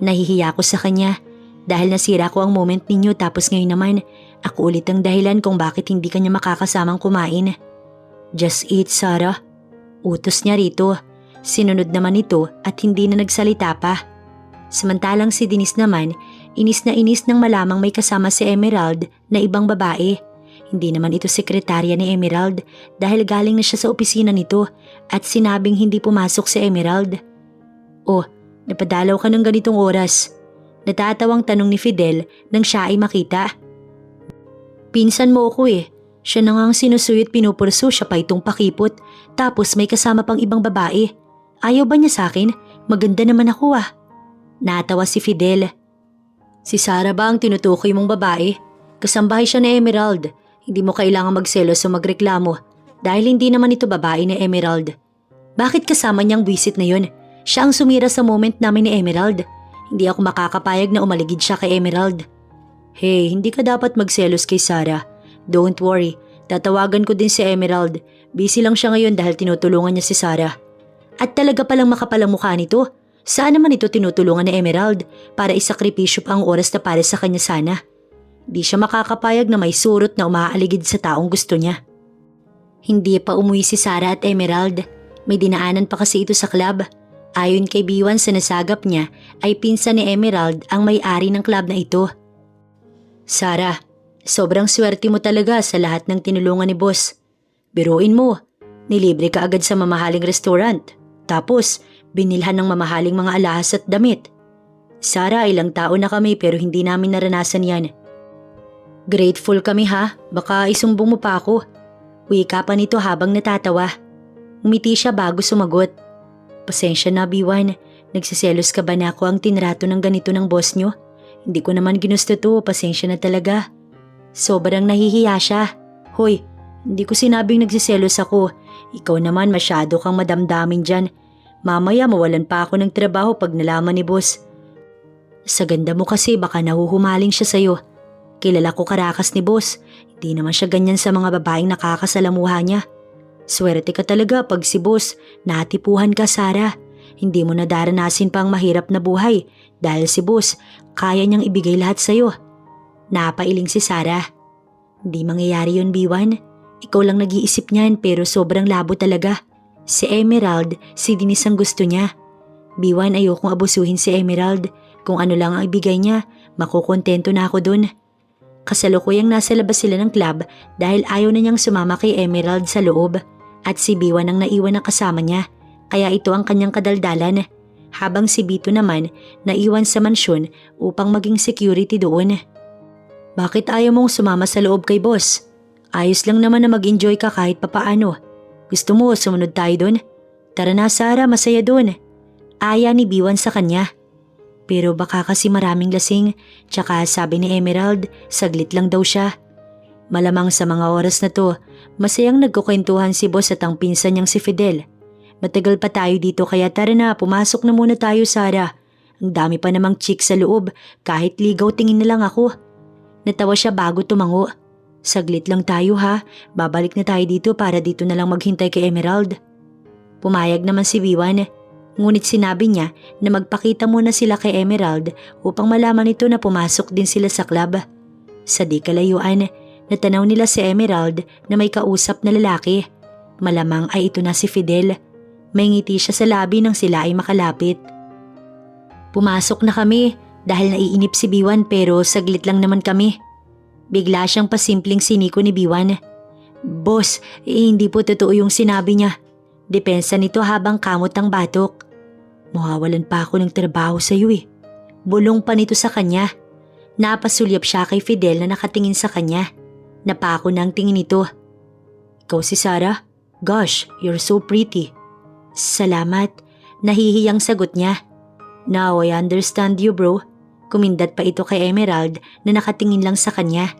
Nahihiya ko sa kanya dahil nasira ko ang moment ninyo tapos ngayon naman ako ulit ang dahilan kung bakit hindi ka niya makakasamang kumain. Just eat, Sarah. Utos niya rito. Sinunod naman ito at hindi na nagsalita pa. Samantalang si Denise naman, inis na inis nang malamang may kasama si Emerald na ibang babae. Hindi naman ito sekretarya ni Emerald dahil galing na siya sa opisina nito at sinabing hindi pumasok si Emerald. Oh, napadalaw ka ng ganitong oras? Natatawang tanong ni Fidel nang siya ay makita. Pinsan mo ako eh. Siya na nga ang sinusuyot pinupurso, siya pa itong pakipot. Tapos may kasama pang ibang babae. Ayaw ba niya sa akin? Maganda naman ako ah. Natawa si Fidel. Si Sarah ba ang tinutukoy mong babae? Kasambahay siya ni Emerald. Hindi mo kailangan magselos o magreklamo dahil hindi naman ito babae ni Emerald. Bakit kasama niyang buwisit na yun? Siya ang sumira sa moment namin ni Emerald. Hindi ako makakapayag na umaligid siya kay Emerald. Hey, hindi ka dapat magselos kay Sarah. Don't worry, tatawagan ko din si Emerald. Busy lang siya ngayon dahil tinutulungan niya si Sarah. At talaga palang makapalang mukha nito. Saan naman ito tinutulungan ni Emerald para isakripisyo pa ang oras na para sa kanya sana? Di siya makakapayag na may surot na umaaligid sa taong gusto niya. Hindi pa umuwi si Sarah at Emerald. May dinaanan pa kasi ito sa club. Ayon kay Biwan sa nasagap niya ay pinsan ni Emerald ang may-ari ng club na ito. Sarah, sobrang swerte mo talaga sa lahat ng tinulungan ni boss. Biruin mo, nilibre ka agad sa mamahaling restaurant. Tapos, binilhan ng mamahaling mga alahas at damit. Sarah, ilang taon na kami pero hindi namin naranasan yan. Grateful kami ha, baka isumbong mo pa ako. Wika pa nito habang natatawa. Umiti siya bago sumagot. Pasensya na, Biwan. Nagsiselos ka ba na ako ang tinrato ng ganito ng boss nyo? Hindi ko naman ginusto to, pasensya na talaga. Sobrang nahihiya siya. Hoy, hindi ko sinabing nagsiselos ako. Ikaw naman masyado kang madamdamin dyan. Mamaya mawalan pa ako ng trabaho pag nalaman ni boss. Sa ganda mo kasi baka nahuhumaling siya sa'yo. Kilala ko karakas ni boss. Hindi naman siya ganyan sa mga babaeng nakakasalamuha niya. Swerte ka talaga pag si boss. Natipuhan ka, Sarah. Hindi mo nadaranasin pa ang mahirap na buhay dahil si boss kaya niyang ibigay lahat sa'yo. Napailing si Sarah. Hindi mangyayari yun, Biwan. Ikaw lang nag-iisip niyan pero sobrang labo talaga. Si Emerald, si Denise ang gusto niya. Biwan, ayokong abusuhin si Emerald. Kung ano lang ang ibigay niya, makukontento na ako dun. Kasalukuyang nasa labas sila ng club dahil ayaw na niyang sumama kay Emerald sa loob at si Biwan ang naiwan na kasama niya kaya ito ang kanyang kadaldalan habang si Bito naman naiwan sa mansyon upang maging security doon. Bakit ayaw mong sumama sa loob kay boss? Ayos lang naman na mag-enjoy ka kahit papaano. Gusto mo sumunod tayo doon? Tara na, Sarah, masaya doon. Aya ni Biwan sa kanya. Pero baka kasi maraming lasing, tsaka sabi ni Emerald, saglit lang daw siya. Malamang sa mga oras na to, masayang nagkukwentuhan si boss at ang pinsan niyang si Fidel. Matagal pa tayo dito kaya tara na, pumasok na muna tayo, Sarah. Ang dami pa namang chick sa loob, kahit ligaw tingin na lang ako. Natawa siya bago tumango. Saglit lang tayo ha, babalik na tayo dito para dito na lang maghintay kay Emerald. Pumayag naman si Biwan. Ngunit sinabi niya na magpakita muna sila kay Emerald upang malaman nito na pumasok din sila sa club. Sa di kalayuan, natanaw nila si Emerald na may kausap na lalaki. Malamang ay ito na si Fidel. May ngiti siya sa labi nang sila ay makalapit. Pumasok na kami dahil naiinip si Biwan pero saglit lang naman kami. Bigla siyang pasimpleng siniko ni Biwan. Boss, hindi po totoo yung sinabi niya. Depensa nito habang kamot ang batok. Mawawalan pa ako ng trabaho sa iyo eh. Bulong pa nito sa kanya. Napasulyap siya kay Fidel na nakatingin sa kanya. Napako na ang tingin nito. Ikaw si Sarah? Gosh, you're so pretty. Salamat. Nahihiyang sagot niya. Now I understand you bro. Kumindat pa ito kay Emerald na nakatingin lang sa kanya.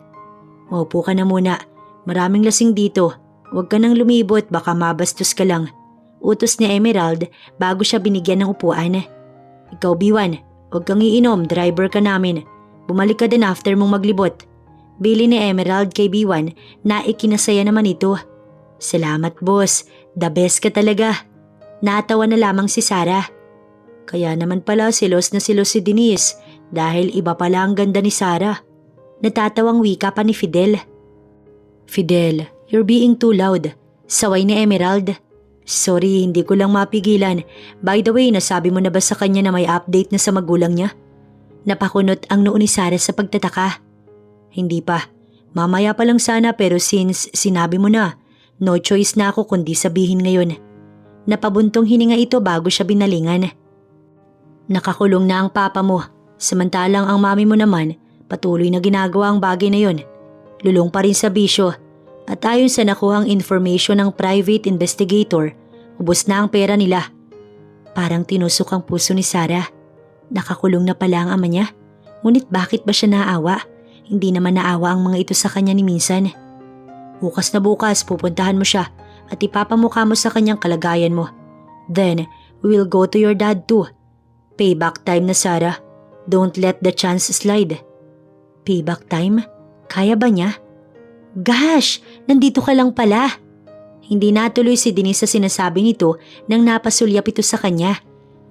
Maupo ka na muna. Maraming lasing dito. Huwag ka nang lumibot baka mabastos ka lang. Utos ni Emerald bago siya binigyan ng upuan. Ikaw Biwan, huwag kang iinom, driver ka namin. Bumalik ka din after mong maglibot. Bili ni Emerald kay Biwan na ikinasaya naman ito. Salamat boss, the best ka talaga. Natawa na lamang si Sarah. Kaya naman pala silos na silos si Denise dahil iba pala ang ganda ni Sarah. Natatawang wika pa ni Fidel. Fidel, you're being too loud. Saway ni Emerald. Sorry, hindi ko lang mapigilan. By the way, nasabi mo na ba sa kanya na may update na sa magulang niya? Napakunot ang noo ni Sarah sa pagtataka. Hindi pa. Mamaya pa lang sana pero since sinabi mo na, no choice na ako kundi sabihin ngayon. Napabuntong hininga ito bago siya binalingan. Nakakulong na ang papa mo, samantalang ang mami mo naman patuloy na ginagawa ang bagay na yon. Lulong pa rin sa bisyo at ayon sa nakuhang information ng private investigator, ubos na ang pera nila. Parang tinusok ang puso ni Sarah. Nakakulong na pala ang ama niya, ngunit bakit ba siya naawa? Hindi naman naawa ang mga ito sa kanya ni minsan. Bukas na bukas pupuntahan mo siya at ipapamukha mo sa kanyang kalagayan mo. Then, we will go to your dad too. Payback time na Sarah. Don't let the chance slide. Payback time? Kaya ba niya? Gosh, nandito ka lang pala. Hindi natuloy si Denise sa sinasabi nito nang napasulyap ito sa kanya.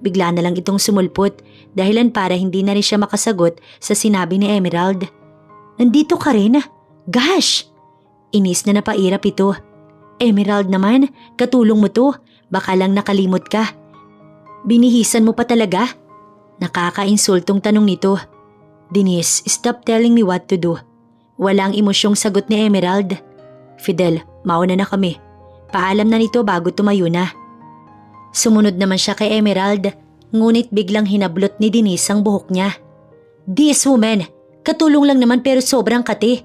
Bigla na lang itong sumulpot dahilan para hindi na rin siya makasagot sa sinabi ni Emerald. Nandito ka rin? Gosh! Inis na napairap ito. Emerald naman, katulong mo to. Baka lang nakalimot ka. Binihisan mo pa talaga? Nakakainsultong tanong nito. Denise, stop telling me what to do. Walang emosyong sagot ni Emerald. Fidel, mauna na kami. Paalam na nito bago tumayo na. Sumunod naman siya kay Emerald, ngunit biglang hinablot ni Denise ang buhok niya. This woman, katulong lang naman pero sobrang kati.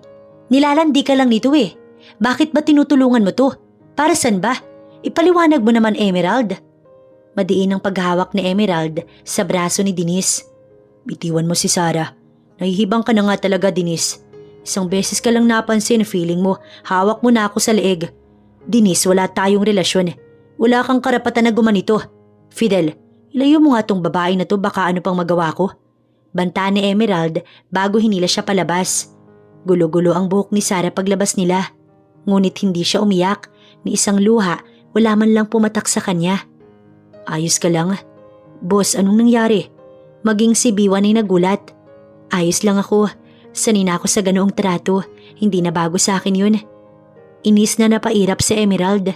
Nilalandi ka lang nito eh. Bakit ba tinutulungan mo to? Para saan ba? Ipaliwanag mo naman Emerald. Madiin ang paghawak ni Emerald sa braso ni Denise. Bitiwan mo si Sarah. Nahihibang ka na nga talaga Denise. Isang beses ka lang napansin feeling mo, hawak mo na ako sa leeg. Denise, wala tayong relasyon. Wala kang karapatan na gumanito. Fidel, ilayo mo nga tong babae na to baka ano pang magawa ko. Banta ni Emerald bago hinila siya palabas. Gulo-gulo ang buhok ni Sarah paglabas nila. Ngunit hindi siya umiyak, ni isang luha, wala man lang pumatak sa kanya. Ayos ka lang? Boss, anong nangyari? Maging si Biwan ay nagulat. Ayos lang ako. Sanay na ako sa ganoong trato. Hindi na bago sa akin yun. Inis na napairap si Emerald.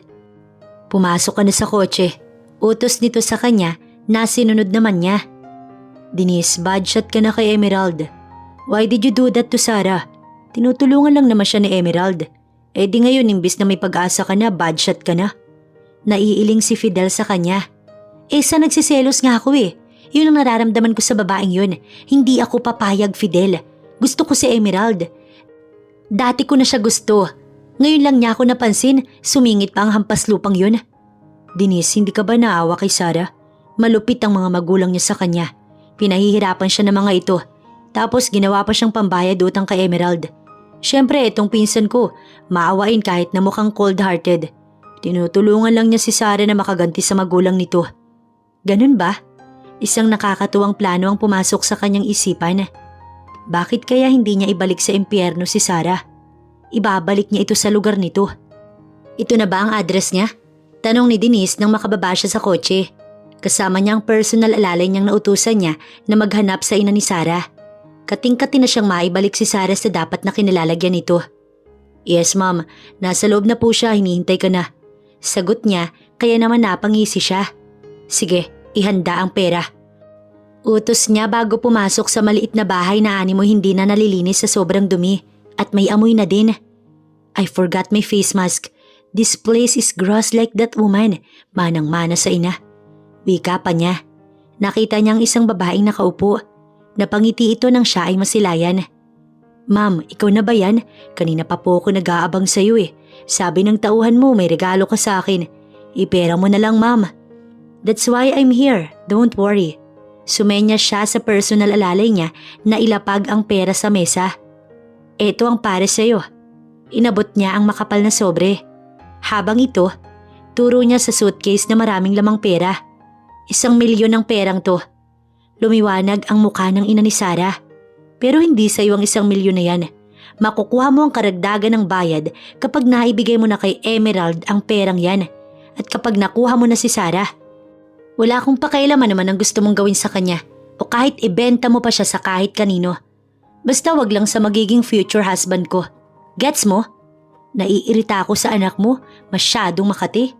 Pumasok ka na sa kotse. Utos nito sa kanya na sinunod naman niya. Denise, bad shot ka na kay Emerald. Why did you do that to Sarah? Tinutulungan lang naman siya ni Emerald. Eh di ngayon imbis na may pag-asa ka na, bad shot ka na. Naiiling si Fidel sa kanya. Sa nagsiselos nga ako eh. Yun ang nararamdaman ko sa babaeng yun. Hindi ako papayag, Fidel. Gusto ko si Emerald. Dati ko na siya gusto. Ngayon lang niya ako napansin, sumingit pa ang hampas lupang yun. Denise, hindi ka ba naawa kay Sarah? Malupit ang mga magulang niya sa kanya. Pinahihirapan siya ng mga ito. Tapos ginawa pa siyang pambayad utang kay Emerald. Siyempre, itong pinsan ko, maawain kahit na mukhang cold-hearted. Tinutulungan lang niya si Sarah na makaganti sa magulang nito. Ganun ba? Isang nakakatuwang plano ang pumasok sa kanyang isipan. Bakit kaya hindi niya ibalik sa impyerno si Sarah? Ibabalik niya ito sa lugar nito. Ito na ba ang address niya? Tanong ni Denise nang makababa siya sa kotse. Kasama niya ang personal alalay niyang nautusan niya na maghanap sa ina ni Sarah. Kating-kati na siyang maibalik si Sarah sa dapat na kinilalagyan nito. Yes ma'am, nasa loob na po siya, hinihintay ka na. Sagot niya kaya naman napangisi siya. Sige, ihanda ang pera. Utos niya bago pumasok sa maliit na bahay na animo hindi na nalilinis sa sobrang dumi at may amoy na din. I forgot my face mask. This place is gross like that woman. Manang-mana sa ina. Wika pa niya. Nakita niyang isang babaeng nakaupo. Napangiti ito nang siya ay masilayan. Ma'am, ikaw na ba yan? Kanina pa po ako nag-aabang sa'yo eh. Sabi ng tauhan mo may regalo ka sa akin. Ipera mo na lang ma'am. That's why I'm here. Don't worry. Sumenya siya sa personal alalay niya na ilapag ang pera sa mesa. Ito ang para sa'yo. Inabot niya ang makapal na sobre. Habang ito, turo niya sa suitcase na maraming lamang pera. 1,000,000 ang perang to. Lumiwanag ang mukha ng ina ni Sarah. Pero hindi sa'yo ang 1,000,000 na yan. Makukuha mo ang karagdagan ng bayad kapag naibigay mo na kay Emerald ang perang yan. At kapag nakuha mo na si Sarah. Wala akong pakailaman naman ang gusto mong gawin sa kanya o kahit ibenta mo pa siya sa kahit kanino. Basta wag lang sa magiging future husband ko. Gets mo? Naiirita ako sa anak mo, masyadong makati.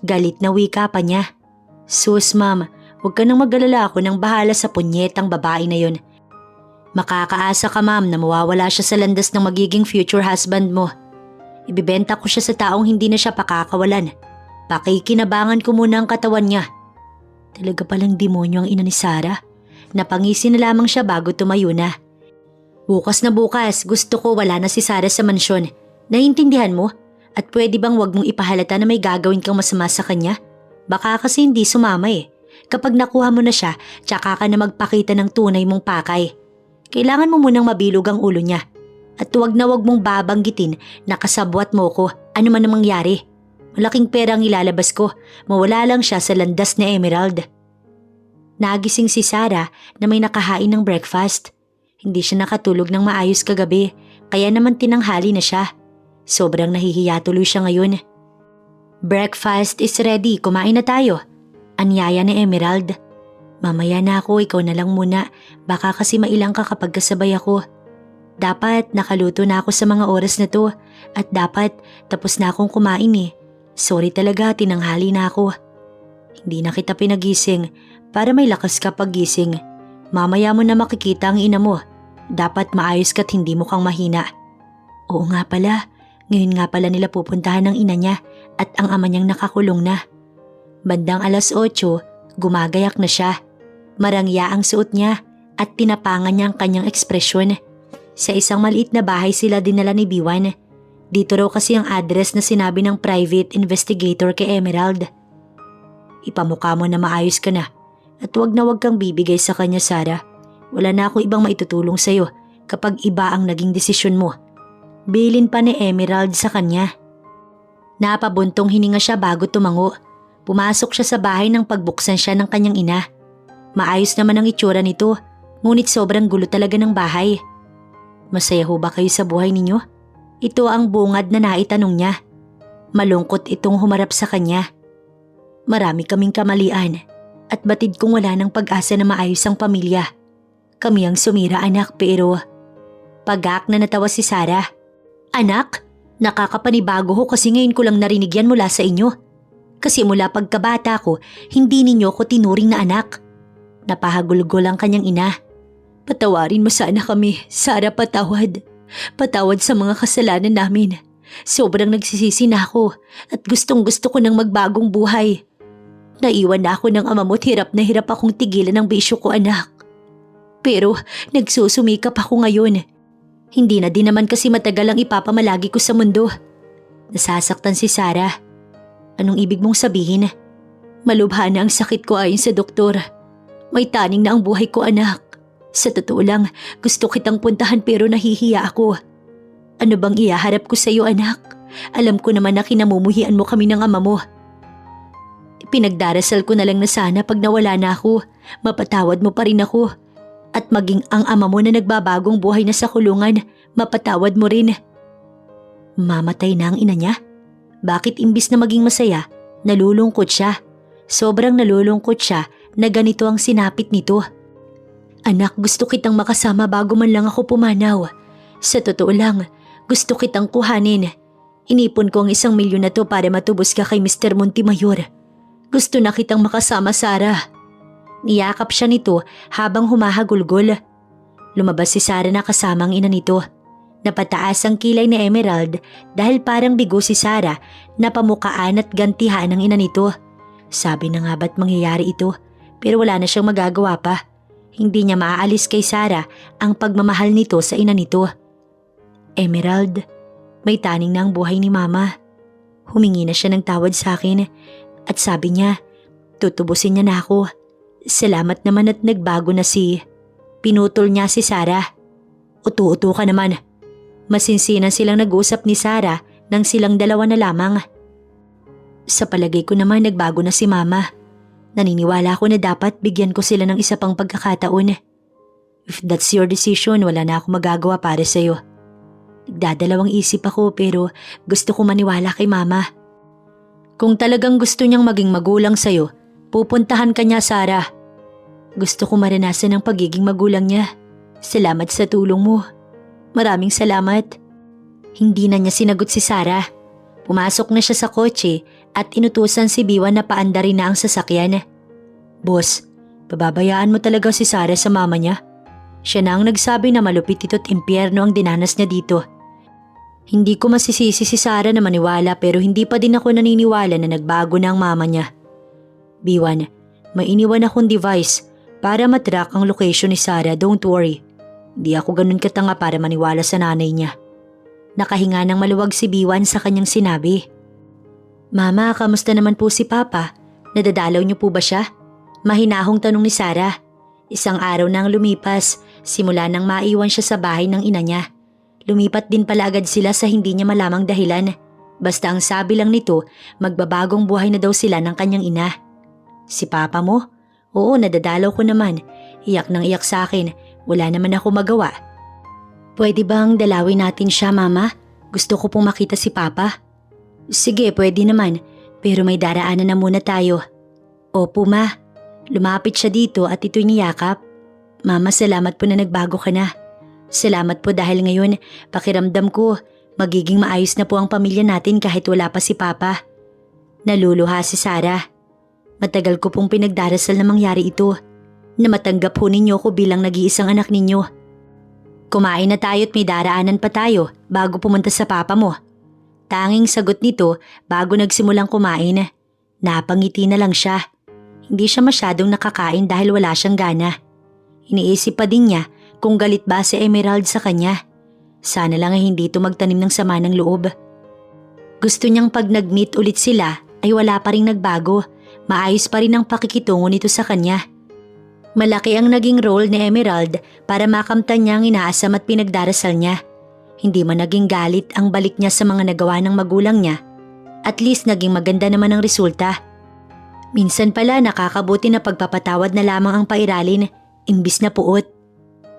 Galit na wika pa niya. Sus ma'am, huwag ka nang mag-alala, ako nang bahala sa punyetang babae na yon. Makakaasa ka ma'am na mawawala siya sa landas ng magiging future husband mo. Ibibenta ko siya sa taong hindi na siya pakakawalan. Pakikinabangan ko muna ang katawan niya. Talaga palang demonyo ang ina ni Sarah. Napangisi na lamang siya bago tumayo na. Bukas na bukas, gusto ko wala na si Sarah sa mansyon. Naiintindihan mo? At pwede bang wag mong ipahalata na may gagawin kang masama sa kanya? Baka kasi hindi sumama eh. Kapag nakuha mo na siya, tsaka ka na magpakita ng tunay mong pakay. Kailangan mo munang mabilog ang ulo niya. At huwag na huwag mong babanggitin na kasabwat mo ko ano man ang mangyari. Malaking pera ang ilalabas ko, mawala lang siya sa landas ni Emerald. Nagising si Sarah na may nakahain ng breakfast. Hindi siya nakatulog ng maayos kagabi, kaya naman tinanghali na siya. Sobrang nahihiya tuloy siya ngayon. Breakfast is ready, kumain na tayo. Anyaya ni Emerald. Mamaya na ako, ikaw na lang muna. Baka kasi mailang ka kapag kasabay ako. Dapat nakaluto na ako sa mga oras na to at dapat tapos na akong kumain eh. Sorry talaga, tinanghali na ako. Hindi na kita pinagising para may lakas ka paggising. Mamaya mo na makikita ang ina mo. Dapat maayos ka't hindi mo kang mahina. Oo nga pala, ngayon nga pala nila pupuntahan ng ina niya at ang ama niyang nakakulong na. Bandang 8:00, gumagayak na siya. Marangya ang suot niya at tinapangan niya ang kanyang ekspresyon. Sa isang maliit na bahay sila dinala ni Biwan. Dito raw kasi ang address na sinabi ng private investigator kay Emerald. Ipamukha mo na maayos ka na at wag na wag kang bibigay sa kanya, Sarah. Wala na akong ibang maitutulong sa'yo kapag iba ang naging desisyon mo. Bilin pa ni Emerald sa kanya. Napabuntong hininga siya bago tumango. Pumasok siya sa bahay nang pagbuksan siya ng kanyang ina. Maayos naman ang itsura nito, ngunit sobrang gulo talaga ng bahay. Masaya ho ba kayo sa buhay ninyo? Ito ang bungad na naitanong niya. Malungkot itong humarap sa kanya. Marami kaming kamalian at batid kong wala ng pag-asa na maayos ang pamilya. Kami ang sumira anak pero… Pagak na natawa si Sarah. Anak, nakakapanibago ho kasi ngayon ko lang narinig yan mula sa inyo. Kasi mula pagkabata ko, hindi ninyo ko tinuring na anak. Napahagulgol ang kanyang ina. Patawarin mo sana kami, Sarah, patawad. Patawad sa mga kasalanan namin. Sobrang nagsisisi na ako at gustong gusto ko ng magbagong buhay. Naiwan na ako ng ama mo at hirap na hirap akong tigilan ng bisyo ko, anak. Pero nagsusumikap ako ngayon. Hindi na din naman kasi matagal ang ipapamalagi ko sa mundo. Nasasaktan si Sarah. Anong ibig mong sabihin? Malubha na ang sakit ko ayon sa doktor. May taning na ang buhay ko, anak. Sa totoo lang, gusto kitang puntahan pero nahihiya ako. Ano bang ihaharap ko sa iyo, anak? Alam ko naman na kinamumuhian mo kami ng ama mo. Pinagdarasal ko na lang na sana pag nawala na ako, mapatawad mo pa rin ako. At maging ang ama mo na nagbabagong buhay na sa kulungan, mapatawad mo rin. Mamatay na ang ina niya? Bakit imbis na maging masaya, nalulungkot siya? Sobrang nalulungkot siya na ganito ang sinapit nito. Anak, gusto kitang makasama bago man lang ako pumanaw. Sa totoo lang, gusto kitang kuhanin. Inipon ko ang 1,000,000 na to para matubos ka kay Mr. Montemayor. Gusto na kitang makasama, Sarah. Niyakap siya nito habang humahagulgol. Lumabas si Sarah na kasama ang ina nito. Napataas ang kilay ni Emerald dahil parang bigo si Sarah na pamukaan at gantihan ng ina nito. Sabi na nga ba't mangyayari ito, pero wala na siyang magagawa pa. Hindi niya maaalis kay Sarah ang pagmamahal nito sa ina nito. Emerald, may taning na ang buhay ni Mama. Humingi na siya ng tawad sa akin at sabi niya, tutubusin niya na ako. Salamat naman at nagbago na si... Pinutol niya si Sarah. Utu-utu ka naman. Masinsinan silang nag-usap ni Sarah nang silang dalawa na lamang. Sa palagay ko naman nagbago na si Mama. Naniniwala ako na dapat bigyan ko sila ng isa pang pagkakataon. If that's your decision, wala na ako magagawa para sa'yo. Nagdadalawang isip ako pero gusto ko maniwala kay Mama. Kung talagang gusto niyang maging magulang sa'yo, pupuntahan ka niya, Sarah. Gusto ko maranasan ang pagiging magulang niya. Salamat sa tulong mo. Maraming salamat. Hindi na niya sinagot si Sarah. Pumasok na siya sa kotse at inutusan si Biwan na paandarin na ang sasakyan. Boss, pababayaan mo talaga si Sarah sa mama niya. Siya na ang nagsabi na malupit ito't impyerno ang dinanas niya dito. Hindi ko masisisi si Sarah na maniwala pero hindi pa din ako naniniwala na nagbago na ang mama niya. Biwan, may iniwan akong device para matrack ang location ni Sarah, don't worry. Di ako ganun katanga para maniwala sa nanay niya. Nakahinga ng maluwag si Biwan sa kanyang sinabi. Mama, kamusta naman po si Papa? Nadadalaw niyo po ba siya? Mahinahong tanong ni Sarah. 1 araw nang lumipas, simula nang maiwan siya sa bahay ng ina niya. Lumipat din pala agad sila sa hindi niya malamang dahilan. Basta ang sabi lang nito, magbabagong buhay na daw sila ng kanyang ina. Si Papa mo? Oo, nadadalaw ko naman. Iyak nang iyak sa akin. Wala naman ako magawa. Pwede bang dalawin natin siya, Mama? Gusto ko pong makita si Papa. Sige, pwede naman. Pero may daraanan na muna tayo. Opo, Ma. Lumapit siya dito at ito'y niyakap. Mama, salamat po na nagbago ka na. Salamat po dahil ngayon, pakiramdam ko, magiging maayos na po ang pamilya natin kahit wala pa si Papa. Naluluha si Sarah. Matagal ko pong pinagdarasal na mangyari ito, na matanggap po ninyo ko bilang nag-iisang anak ninyo. Kumain na tayo at may daraanan pa tayo bago pumunta sa Papa mo. Tanging sagot nito bago nagsimulang kumain. Napangiti na lang siya. Hindi siya masyadong nakakain dahil wala siyang gana. Iniisip pa din niya kung galit ba si Emerald sa kanya. Sana lang ay hindi ito magtanim ng sama ng loob. Gusto niyang pag nag-meet ulit sila ay wala pa ring nagbago. Maayos pa rin ang pakikitungo nito sa kanya. Malaki ang naging role ni Emerald para makamtan niya ang inaasam at pinagdarasal niya. Hindi man naging galit ang balik niya sa mga nagawa ng magulang niya. At least naging maganda naman ang resulta. Minsan pala nakakabuti na pagpapatawad na lamang ang pairalin, imbis na puot.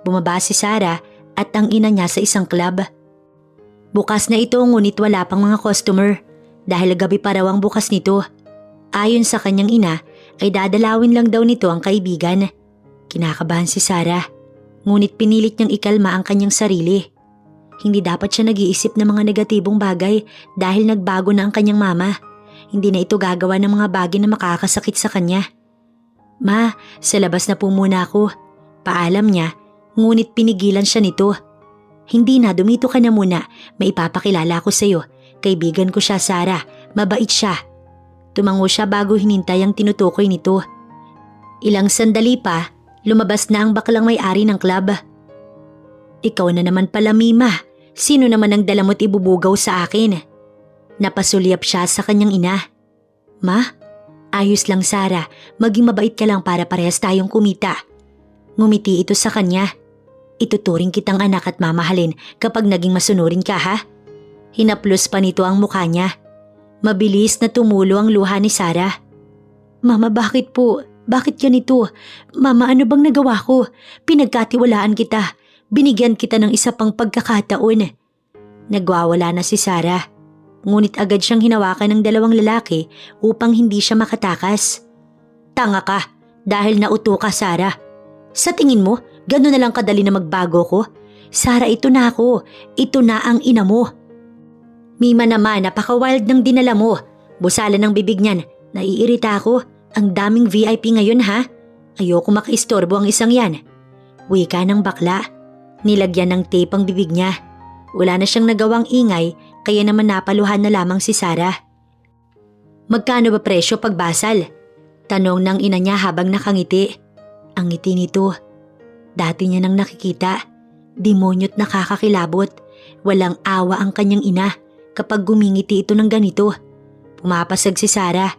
Bumaba si Sarah at ang ina niya sa isang club. Bukas na ito ngunit wala pang mga customer dahil gabi pa raw ang bukas nito. Ayon sa kanyang ina ay dadalawin lang daw nito ang kaibigan. Kinakabahan si Sarah, ngunit pinilit niyang ikalma ang kanyang sarili. Hindi dapat siya nag-iisip ng mga negatibong bagay dahil nagbago na ang kanyang mama. Hindi na ito gagawa ng mga bagay na makakasakit sa kanya. Ma, sa labas na po muna ako. Paalam niya, ngunit pinigilan siya nito. Hindi na, dumito ka na muna. May ipapakilala ko sa iyo. Kaibigan ko siya, Sarah. Mabait siya. Tumango siya bago hinintay ang tinutukoy nito. Ilang sandali pa, lumabas na ang baklang may-ari ng club. Ikaw na naman pala, Mima. Sino naman ang dala mo't ibubugaw sa akin? Napasulyap siya sa kanyang ina. Ma, ayos lang Sarah. Maging mabait ka lang para parehas tayong kumita. Ngumiti ito sa kanya. Ituturing kitang anak at mamahalin kapag naging masunurin ka, ha? Hinaplos pa nito ang mukha niya. Mabilis na tumulo ang luha ni Sarah. Mama, bakit po? Bakit ganito? Mama, ano bang nagawa ko? Pinagkatiwalaan kita. Binigyan kita ng isa pang pagkakataon. Nagwawala na si Sarah. Ngunit agad siyang hinawakan ng 2 lalaki upang hindi siya makatakas. Tanga ka dahil nauto ka, Sarah. Sa tingin mo, gano'n na lang kadali na magbago ko? Sarah, ito na ako. Ito na ang ina mo. Mima naman, napaka-wild ng dinala mo. Busala ng bibig niyan. Naiirita ako. Ang daming VIP ngayon ha. Ayoko makaistorbo ang isang yan. Wika ng bakla. Nilagyan ng tape ang bibig niya. Wala na siyang nagawang ingay kaya naman napaluhan na lamang si Sarah. Magkano ba presyo pag basal? Tanong ng ina niya habang nakangiti. Ang ngiti nito. Dati niya nang nakikita. Demonyo't nakakakilabot. Walang awa ang kanyang ina kapag gumingiti ito ng ganito. Pumapasag si Sarah.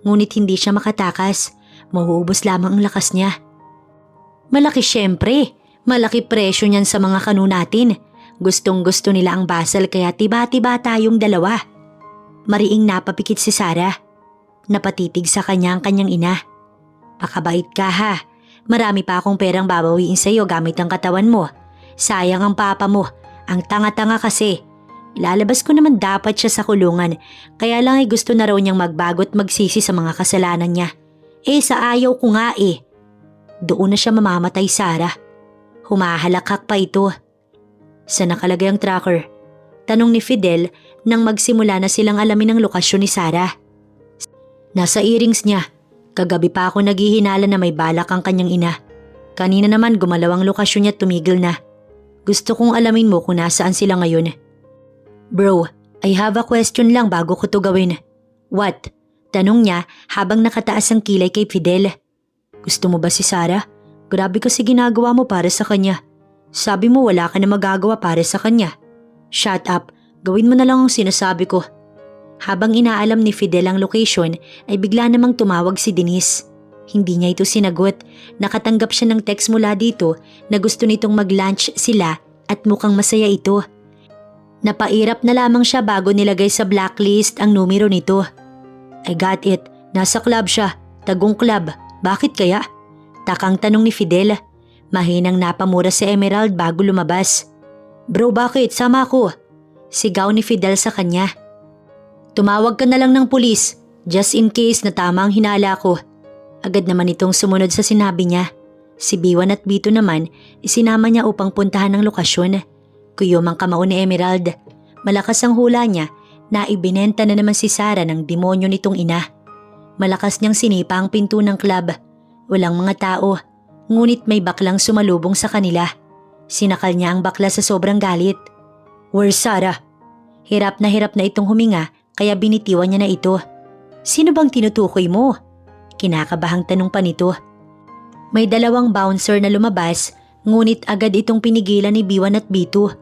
Ngunit hindi siya makatakas. Mauubos lamang ang lakas niya. Malaki syempre. Malaki presyo niyan sa mga kanu natin. Gustong gusto nila ang basal kaya tiba-tiba tayong dalawa. Mariing napapikit si Sarah. Napatitig sa kanya ang kanyang ina. Pakabait ka ha. Marami pa akong perang babawiin sa iyo gamit ang katawan mo. Sayang ang papa mo. Ang tanga-tanga kasi. Ilalabas ko naman dapat siya sa kulungan. Kaya lang ay gusto na raw niyang magbago at magsisi sa mga kasalanan niya. Sa ayaw ko nga Doon na siya mamamatay, Sarah. Humahalakak pa ito. Saan nakalagay ang tracker? Tanong ni Fidel nang magsimula na silang alamin ang lokasyon ni Sarah. Nasa earrings niya. Kagabi pa ako naghihinala na may balak ang kanyang ina. Kanina naman gumalaw ang lokasyon niya at tumigil na. Gusto kong alamin mo kung nasaan sila ngayon. Bro, I have a question lang bago ko to gawin. What? Tanong niya habang nakataas ang kilay kay Fidel. Gusto mo ba si Sarah? Grabe kasi ginagawa mo para sa kanya. Sabi mo wala ka na magagawa para sa kanya. Shut up, gawin mo na lang ang sinasabi ko. Habang inaalam ni Fidel ang location ay bigla namang tumawag si Denise. Hindi niya ito sinagot. Nakatanggap siya ng text mula dito na gusto nitong mag-lunch sila at mukhang masaya ito. Napairap na lamang siya bago nilagay sa blacklist ang numero nito. I got it. Nasa club siya. Tagong club. Bakit kaya? Takang tanong ni Fidel. Mahinang napamura si Emerald bago lumabas. Bro, bakit? Sama ako. Sigaw ni Fidel sa kanya. Tumawag ka na lang ng pulis, just in case na tama ang hinala ko. Agad naman itong sumunod sa sinabi niya. Si Biwan at Bito naman, isinama niya upang puntahan ang lokasyon. Kuyom ang kamao ni Emerald. Malakas ang hula niya na ibinenta na naman si Sarah ng demonyo nitong ina. Malakas niyang sinipa ang pinto ng club. Walang mga tao, ngunit may baklang sumalubong sa kanila. Sinakal niya ang bakla sa sobrang galit. Where's Sarah? Hirap na itong huminga. Kaya binitiwan niya na ito. Sino bang tinutukoy mo? Kinakabahang tanong pa nito. May dalawang bouncer na lumabas, ngunit agad itong pinigilan ni Biwan at Bito.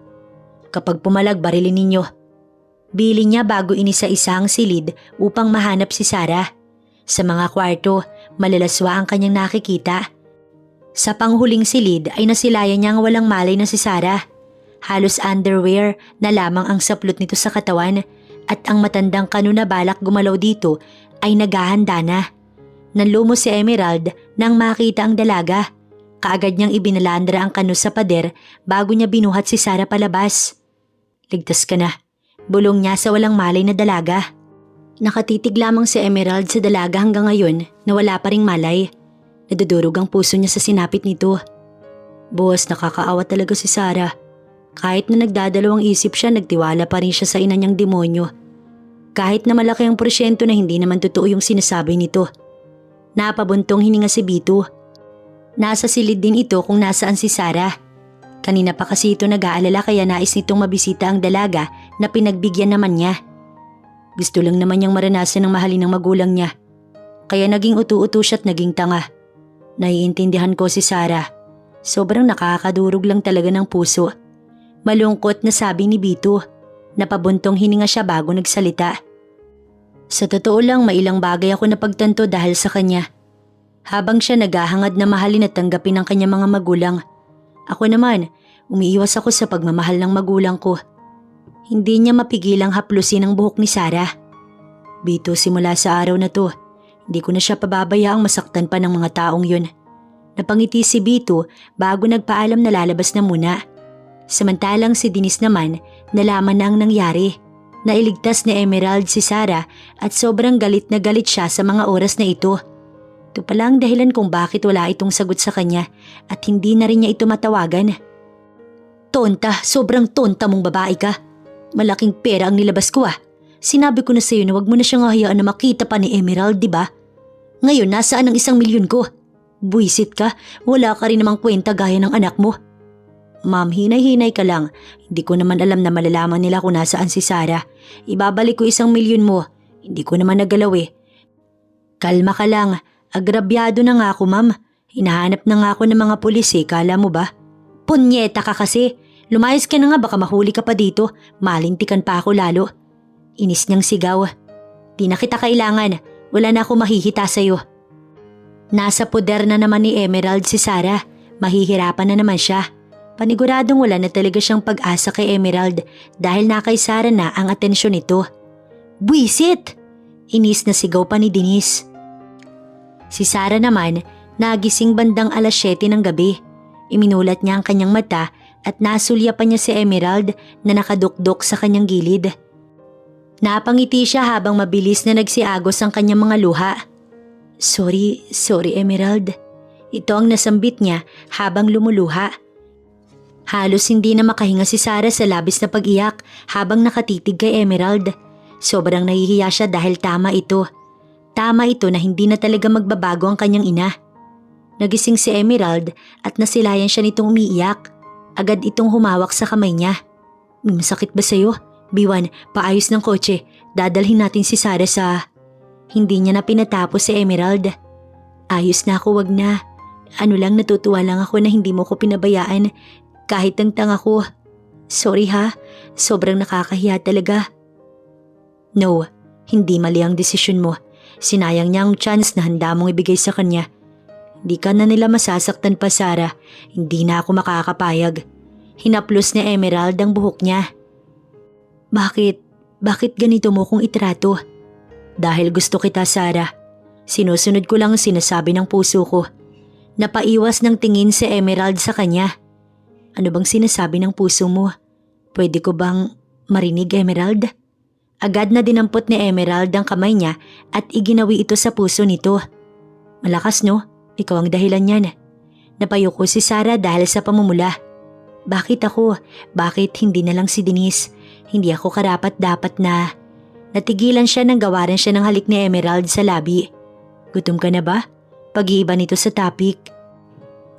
Kapag pumalag, barilin ninyo. Bili niya bago inisa-isa ang silid upang mahanap si Sarah. Sa mga kwarto, malalaswa ang kanyang nakikita. Sa panghuling silid ay nasilayan niya ang walang malay na si Sarah. Halos underwear na lamang ang saplot nito sa katawan. At ang matandang kanu na balak gumalaw dito ay naghahanda na. Nanlumo si Emerald nang makita ang dalaga. Kaagad niyang ibinalandra ang kanu sa pader bago niya binuhat si Sarah palabas. Ligtas ka na. Bulong niya sa walang malay na dalaga. Nakatitig lamang si Emerald sa dalaga hanggang ngayon na wala pa ring malay. Nadudurog ang puso niya sa sinapit nito. Boss, nakakaawa talaga si Sarah. Kahit na nagdadalawang isip siya, nagtiwala pa rin siya sa ina niyang demonyo. Kahit na malaki ang porsyento na hindi naman totoo yung sinasabi nito. Napabuntong hininga si Bito. Nasa silid din ito kung nasaan si Sarah. Kanina pa kasi ito nag-aalala kaya nais nitong mabisita ang dalaga na pinagbigyan naman niya. Gusto lang naman niyang maranasan ng mahalin ng magulang niya. Kaya naging utu-utu siya at naging tanga. Naiintindihan ko si Sarah. Sobrang nakakadurog lang talaga ng puso. Malungkot na sabi ni Bito. Napabuntong hininga siya bago nagsalita. Sa totoo lang, may ilang bagay ako napagtanto dahil sa kanya. Habang siya naghahangad na mahalin at tanggapin ang kanyang mga magulang. Ako naman, umiiwas ako sa pagmamahal ng magulang ko. Hindi niya mapigilang haplusin ang buhok ni Sarah. Bito, simula sa araw na to, hindi ko na siya pababayaang masaktan pa ng mga taong yun. Napangiti si Bito bago nagpaalam na lalabas na muna. Samantalang si Denise naman, nalaman na ang nangyari. Nailigtas ni Emerald si Sarah at sobrang galit na galit siya sa mga oras na ito. Ito pala ang dahilan kung bakit wala itong sagot sa kanya at hindi na rin niya ito matawagan. Tonta, sobrang tonta mong babae ka. Malaking pera ang nilabas ko ah. Sinabi ko na sa'yo na wag mo na siyang hahayaan na makita pa ni Emerald, di ba? Ngayon, nasaan ang 1,000,000 ko? Buisit ka, wala ka rin namang kwenta gaya ng anak mo. Ma'am, hinay-hinay ka lang. Hindi ko naman alam na malalaman nila kung nasaan si Sarah. Ibabalik ko 1,000,000 mo. Hindi ko naman nagalaw eh. Kalma ka lang. Agrabyado na nga ako, ma'am. Hinahanap na nga ako ng mga pulis eh, kala mo ba? Punyeta ka kasi. Lumayas ka na nga, baka mahuli ka pa dito. Malintikan pa ako lalo. Inis niyang sigaw. Di na kita kailangan. Wala na ako mahihita sa'yo. Nasa poder na naman ni Emerald si Sarah. Mahihirapan na naman siya. Paniguradong wala na talaga siyang pag-asa kay Emerald dahil na kay Sarah na ang atensyon nito. Buisit! Inis na sigaw pa ni Denise. Si Sarah naman, nagising bandang 7:00 ng gabi. Iminulat niya ang kanyang mata at nasulya pa niya si Emerald na nakadukdok sa kanyang gilid. Napangiti siya habang mabilis na nagsiagos ang kanyang mga luha. Sorry Emerald. Ito ang nasambit niya habang lumuluha. Halos hindi na makahinga si Sarah sa labis na pag-iyak habang nakatitig kay Emerald. Sobrang nahihiya siya dahil tama ito. Tama ito na hindi na talaga magbabago ang kanyang ina. Nagising si Emerald at nasilayan siya nitong umiiyak. Agad itong humawak sa kamay niya. Masakit ba sa'yo? Biwan, paayos ng kotse. Dadalhin natin si Sarah sa... Hindi niya na pinatapos si Emerald. Ayos na ako, wag na. Ano lang, natutuwa lang ako na hindi mo ko pinabayaan. Kahit ang tanga ko. Sorry ha, sobrang nakakahiya talaga. No, hindi mali ang desisyon mo. Sinayang niya ang chance na handa mong ibigay sa kanya. Hindi ka na nila masasaktan pa, Sarah. Hindi na ako makakapayag. Hinaplos ni Emerald ang buhok niya. Bakit ganito mo kung itrato? Dahil gusto kita, Sarah. Sinusunod ko lang ang sinasabi ng puso ko. Napaiwas ng tingin si Emerald sa kanya. Ano bang sinasabi ng puso mo? Pwede ko bang marinig, Emerald? Agad na dinampot ni Emerald ang kamay niya at iginawi ito sa puso nito. Malakas no? Ikaw ang dahilan niyan. Napayuko si Sarah dahil sa pamumula. Bakit ako? Bakit hindi na lang si Denise? Hindi ako karapat-dapat na... Natigilan siya nang gawaran siya ng halik ni Emerald sa labi. Gutom ka na ba? Pag-iiba nito sa topic.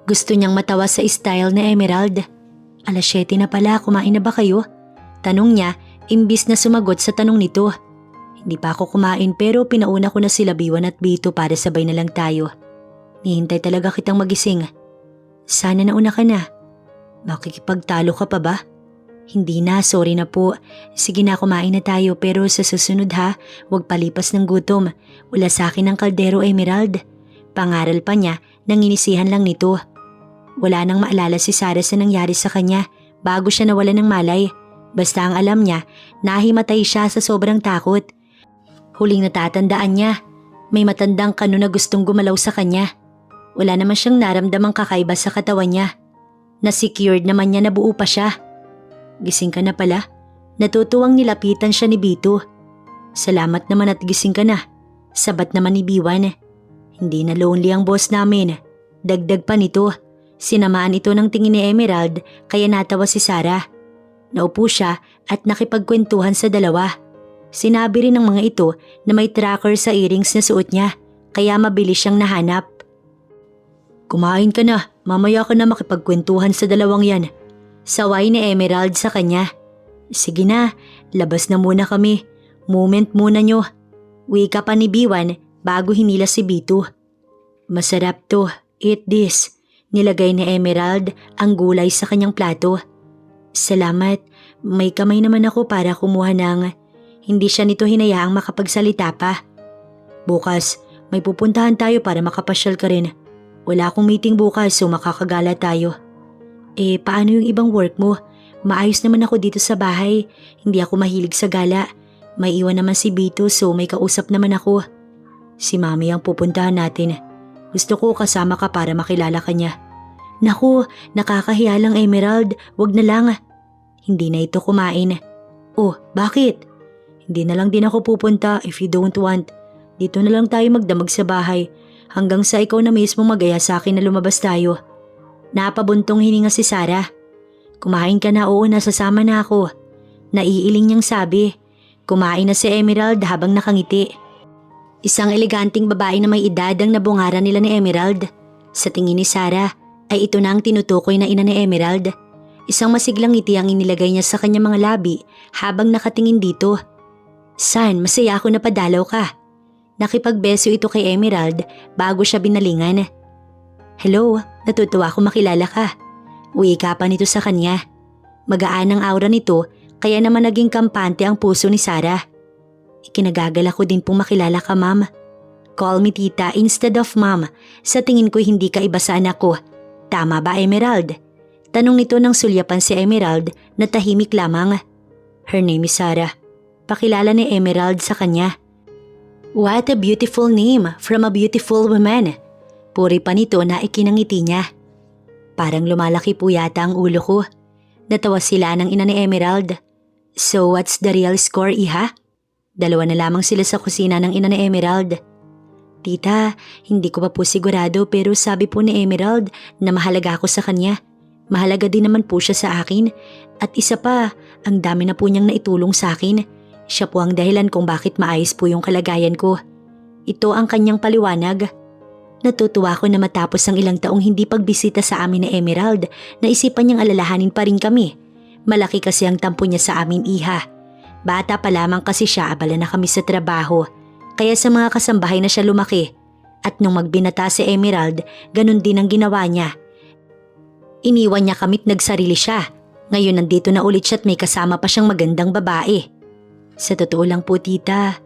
Gusto niyang matawa sa style ni Emerald. 7:00 na pala, kumain na ba kayo? Tanong niya, imbis na sumagot sa tanong nito. Hindi pa ako kumain pero pinauna ko na sila Biwan at Bito para sabay na lang tayo. Nihintay talaga kitang magising. Sana nauna ka na. Makikipagtalo ka pa ba? Hindi na, sorry na po. Sige na, kumain na tayo pero sa susunod ha, huwag palipas ng gutom. Wala sa akin ang kaldero, Emerald. Pangaral pa niya nang inisihan lang nito. Wala nang maalala si Sarah sa nangyari sa kanya bago siya nawala ng malay. Basta ang alam niya, nahimatay siya sa sobrang takot. Huling natatandaan niya, may matandang kano na gustong gumalaw sa kanya. Wala naman siyang naramdamang kakaiba sa katawan niya. Na-secured naman niya na buo pa siya. Gising ka na pala? Natutuwang nilapitan siya ni Bito. Salamat naman at gising ka na. Sabat naman ni Biwan. Hindi na lonely ang boss namin. Dagdag pa nito. Sinamaan ito ng tingin ni Emerald kaya natawa si Sarah. Naupo siya at nakipagkwentuhan sa dalawa. Sinabi rin ng mga ito na may tracker sa earrings na suot niya kaya mabilis siyang nahanap. Kumain ka na, mamaya ka na makipagkwentuhan sa dalawang yan. Saway ni Emerald sa kanya. Sige na, labas na muna kami. Moment muna nyo. Wika pa ni Biwan bago hinila si Bito. Masarap to, eat this. Nilagay ni Emerald ang gulay sa kanyang plato. Salamat, may kamay naman ako para kumuha ng... Hindi siya nito hinayaang makapagsalita pa. Bukas, may pupuntahan tayo para makapasyal ka rin. Wala akong meeting bukas so makakagala tayo. Paano yung ibang work mo? Maayos naman ako dito sa bahay. Hindi ako mahilig sa gala. May iwan naman si Bito so may kausap naman ako. Si Mami ang pupuntahan natin. Gusto ko kasama ka para makilala ka niya. Naku, nakakahiya lang Emerald. Wag na lang. Hindi na ito kumain. Oh, bakit? Hindi na lang din ako pupunta if you don't want. Dito na lang tayo magdamag sa bahay. Hanggang sa ikaw na mismo magaya sa akin na lumabas tayo. Napabuntong hininga si Sarah. Kumain ka na, oo, nasasama na ako. Naiiling niyang sabi. Kumain na si Emerald habang nakangiti. Isang eleganting babae na may edad ang nabungaran nila ni Emerald. Sa tingin ni Sarah ay ito na ang tinutukoy na ina ni Emerald. Isang masiglang ngiti ang inilagay niya sa kanyang mga labi habang nakatingin dito. San, masaya ako na padalaw ka. Nakipagbeso ito kay Emerald bago siya binalingan. Hello, natutuwa ako makilala ka. Uwi ka pa nito sa kanya. Magaan ang aura nito kaya naman naging kampante ang puso ni Sarah. Ikinagagalak ko din pong makilala ka, ma'am. Call me tita instead of ma'am. Sa tingin ko hindi ka iba sa anak ko. Tama ba, Emerald? Tanong nito nang sulyapan si Emerald na tahimik lamang. Her name is Sarah. Pakilala ni Emerald sa kanya. What a beautiful name from a beautiful woman. Puri pa nito na ikinangiti niya. Parang lumalaki po yata ang ulo ko. Natawa sila ng ina ni Emerald. So what's the real score, iha? Dalawa na lamang sila sa kusina ng ina ni Emerald. Tita, hindi ko pa po sigurado pero sabi po ni Emerald na mahalaga ako sa kanya. Mahalaga din naman po siya sa akin. At isa pa, ang dami na po niyang naitulong sa akin. Siya po ang dahilan kung bakit maayos po yung kalagayan ko. Ito ang kanyang paliwanag. Natutuwa ko na matapos ang ilang taong hindi pagbisita sa amin ni Emerald, naisipan niyang alalahanin pa rin kami. Malaki kasi ang tampo niya sa amin, iha. Bata pa lamang kasi siya, abala na kami sa trabaho. Kaya sa mga kasambahay na siya lumaki. At nung magbinata si Emerald, ganun din ang ginawa niya. Iniwan niya kami't nagsarili siya. Ngayon nandito na ulit siya at may kasama pa siyang magandang babae. Sa totoo lang po, tita,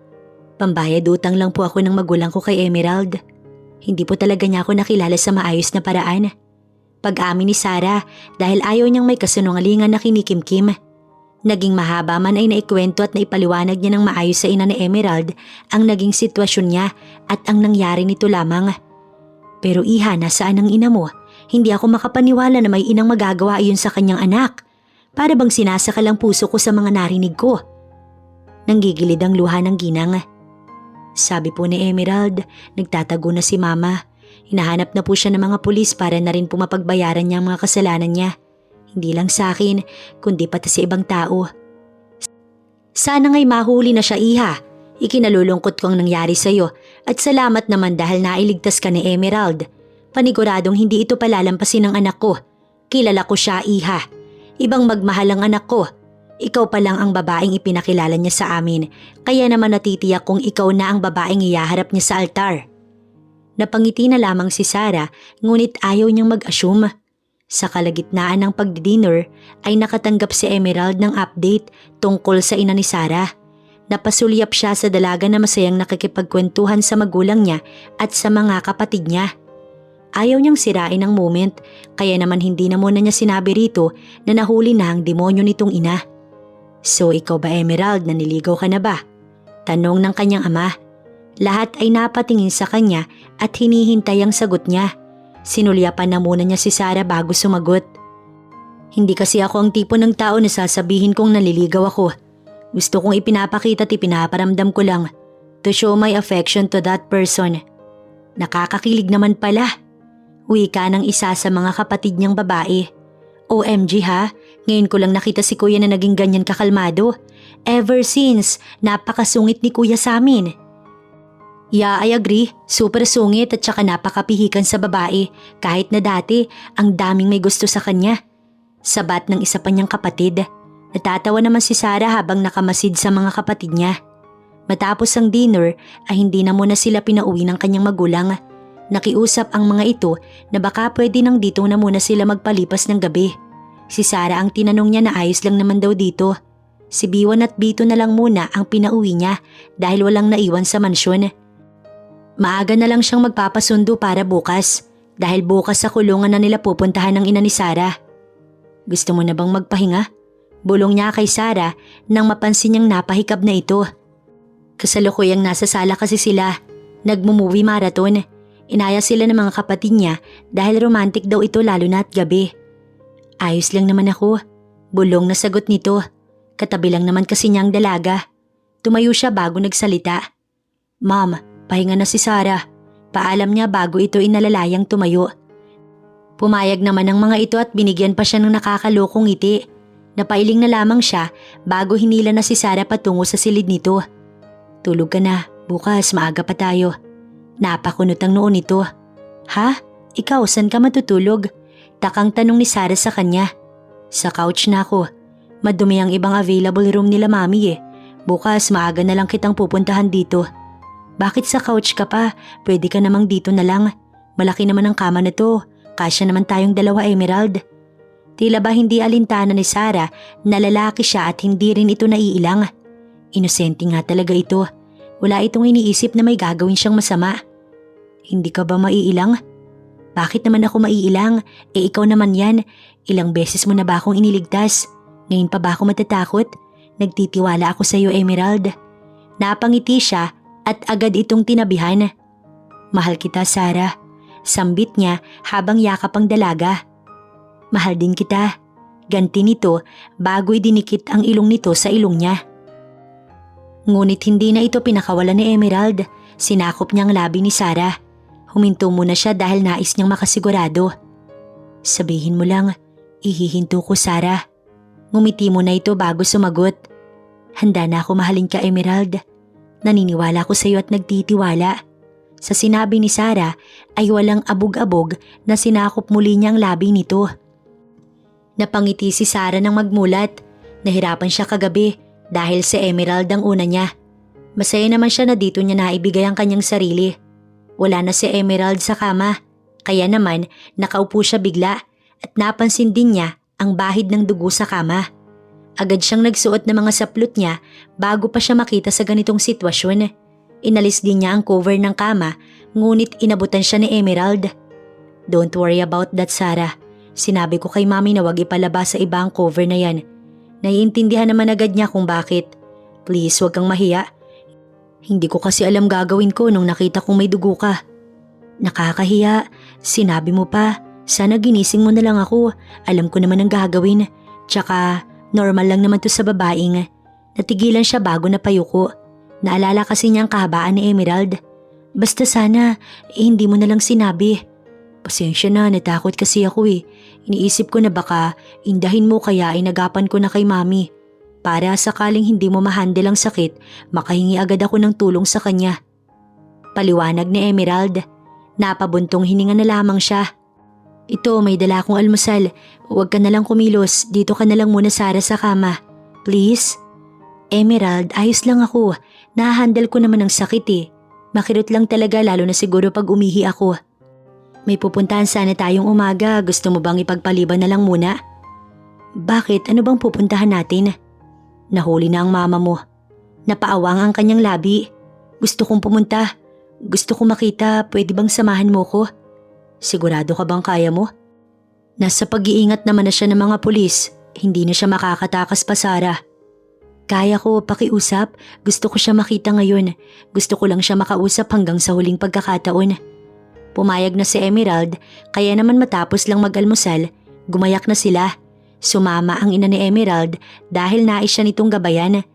pambayad utang lang po ako ng magulang ko kay Emerald. Hindi po talaga niya ako nakilala sa maayos na paraan. Pag-amin ni Sarah dahil ayaw niyang may kasinungalingan na kinikimkim. Naging mahaba man ay naikwento at naipaliwanag niya ng maayos sa ina ni Emerald ang naging sitwasyon niya at ang nangyari nito lamang. Pero iha, nasaan ang ina mo? Hindi ako makapaniwala na may inang magagawa iyon sa kanyang anak. Para bang sinasakal ang puso ko sa mga narinig ko. Nanggigilid ang luha ng ginang. Sabi po ni Emerald, nagtatago na si mama. Hinahanap na po siya ng mga pulis para na rin po mapagbayaran niya ang mga kasalanan niya. Hindi lang sa akin, kundi pati sa ibang tao. Sana nga'y mahuli na siya, iha. Ikinalulungkot ko ang nangyari sa'yo at salamat naman dahil nailigtas ka ni Emerald. Paniguradong hindi ito palalampasin ng anak ko. Kilala ko siya, iha. Ibang magmahal ang anak ko. Ikaw pa lang ang babaeng ipinakilala niya sa amin, kaya naman natitiyak kung ikaw na ang babaeng iyaharap niya sa altar. Napangiti na lamang si Sarah, ngunit ayaw niyang mag-assume. Sa kalagitnaan ng pagdi-dinner ay nakatanggap si Emerald ng update tungkol sa ina ni Sarah. Napasulyap siya sa dalaga na masayang nakikipagkwentuhan sa magulang niya at sa mga kapatid niya. Ayaw niyang sirain ang moment, kaya naman hindi na muna niya sinabi rito na nahuli na ang demonyo nitong ina. So ikaw ba, Emerald, naniligaw ka na ba? Tanong ng kanyang ama. Lahat ay napatingin sa kanya at hinihintay ang sagot niya. Sinulyapan na muna niya si Sarah bago sumagot. Hindi kasi ako ang tipo ng tao na sasabihin kong naliligaw ako. Gusto kong ipinapakita at ipinaparamdam ko lang to show my affection to that person. Nakakakilig naman pala. Wika ng isa sa mga kapatid niyang babae. OMG ha, ngayon ko lang nakita si kuya na naging ganyan kakalmado. Ever since, napakasungit ni kuya sa amin. Yeah, I agree. Super sungit at saka napakapihikan sa babae kahit na dati ang daming may gusto sa kanya. Sabat ng isa pa niyang kapatid. Natatawa naman si Sarah habang nakamasid sa mga kapatid niya. Matapos ang dinner ay hindi na muna sila pinauwi ng kanyang magulang. Nakiusap ang mga ito na baka pwede nang dito na muna sila magpalipas ng gabi. Si Sarah ang tinanong niya na ayos lang naman daw dito. Si Biwan at Bito na lang muna ang pinauwi niya dahil walang naiwan sa mansyon. Maaga na lang siyang magpapasundo para bukas dahil bukas sa kulungan na nila pupuntahan ng ina ni Sarah. Gusto mo na bang magpahinga? Bulong niya kay Sarah nang mapansin niyang napahikab na ito. Kasalukuyang nasa sala kasi sila, nagmo-movie marathon. Inaya sila ng mga kapatid niya dahil romantic daw ito lalo na at gabi. Ayos lang naman ako, bulong na sagot nito. Katabi lang naman kasi niyang dalaga. Tumayo siya bago nagsalita. Ma'am, pahinga na si Sarah. Paalam niya bago ito inalalayang tumayo. Pumayag naman ang mga ito at binigyan pa siya ng nakakalokong ngiti. Napailing na lamang siya bago hinila na si Sarah patungo sa silid nito. Tulog ka na, bukas maaga pa tayo. Napakunot ang noon nito. Ha? Ikaw, saan ka matutulog? Takang tanong ni Sarah sa kanya. Sa couch na ako. Madumi ang ibang available room nila mami eh. Bukas maaga na lang kitang pupuntahan dito. Bakit sa couch ka pa? Pwede ka namang dito na lang. Malaki naman ang kama na to. Kasya naman tayong dalawa, Emerald. Tila ba hindi alintana ni Sarah na lalaki siya at hindi rin ito naiilang. Inosente nga talaga ito. Wala itong iniisip na may gagawin siyang masama. Hindi ka ba maiilang? Bakit naman ako maiilang? Ikaw naman yan. Ilang beses mo na ba akong iniligtas? Ngayon pa ba ako matatakot? Nagtitiwala ako sa iyo, Emerald. Napangiti siya at agad itong tinabihan. Mahal kita, Sarah. Sambit niya habang yakap ang dalaga. Mahal din kita. Ganti nito bago idinikit ang ilong nito sa ilong niya. Ngunit hindi na ito pinakawalan ni Emerald. Sinakop niya ang labi ni Sarah. Huminto muna siya dahil nais niyang makasigurado. Sabihin mo lang, ihihinto ko, Sarah. Ngumiti mo na ito bago sumagot. Handa na ako mahalin ka, Emerald. Naniniwala ko sa iyo at nagtitiwala. Sa sinabi ni Sarah ay walang abog-abog na sinakop muli niya ang labi nito. Napangiti si Sarah nang magmulat. Nahirapan siya kagabi dahil si Emerald ang una niya. Masaya naman siya na dito niya naibigay ang kanyang sarili. Wala na si Emerald sa kama, kaya naman nakaupo siya bigla at napansin din niya ang bahid ng dugo sa kama. Agad siyang nagsuot ng mga saplot niya bago pa siya makita sa ganitong sitwasyon. Inalis din niya ang cover ng kama, ngunit inabutan siya ni Emerald. Don't worry about that, Sarah. Sinabi ko kay mami na wag ipalabas sa iba ang cover na yan. Naiintindihan naman agad niya kung bakit. Please, wag kang mahiya. Hindi ko kasi alam gagawin ko nung nakita kong may dugo ka. Nakakahiya. Sinabi mo pa. Sana ginising mo na lang ako. Alam ko naman ang gagawin. Tsaka, normal lang naman to sa babaeng. Natigilan siya bago napayuko. Naalala kasi niya ang kahabaan ni Emerald. Basta sana, hindi mo na lang sinabi. Pasensya na, natakot kasi ako eh. Iniisip ko na baka indahin mo kaya inagapan ko na kay mami. Para sakaling hindi mo ma-handle ang sakit, makahingi agad ako ng tulong sa kanya. Paliwanag ni Emerald. Napabuntong hininga na lamang siya. Ito, may dala akong almusal. Huwag ka na lang kumilos. Dito ka na lang muna, Sarah, sa kama. Please? Emerald, ayos lang ako. Nahandle ko naman ang sakit eh. Makirot lang talaga lalo na siguro pag umihi ako. May pupuntahan sana tayong umaga. Gusto mo bang ipagpaliban na lang muna? Bakit? Ano bang pupuntahan natin? Nahuli na ang mama mo. Napaawang ang kanyang labi. Gusto kong pumunta. Gusto kong makita. Pwede bang samahan mo ko? Sigurado ka bang kaya mo? Nasa pag-iingat naman na siya ng mga pulis. Hindi na siya makakatakas pa, Sarah. Kaya ko, pakiusap. Gusto ko siya makita ngayon. Gusto ko lang siya makausap hanggang sa huling pagkakataon. Pumayag na si Emerald, kaya naman matapos lang mag-almusal, gumayak na sila. Sumama ang ina ni Emerald dahil nais siya nitong gabayan.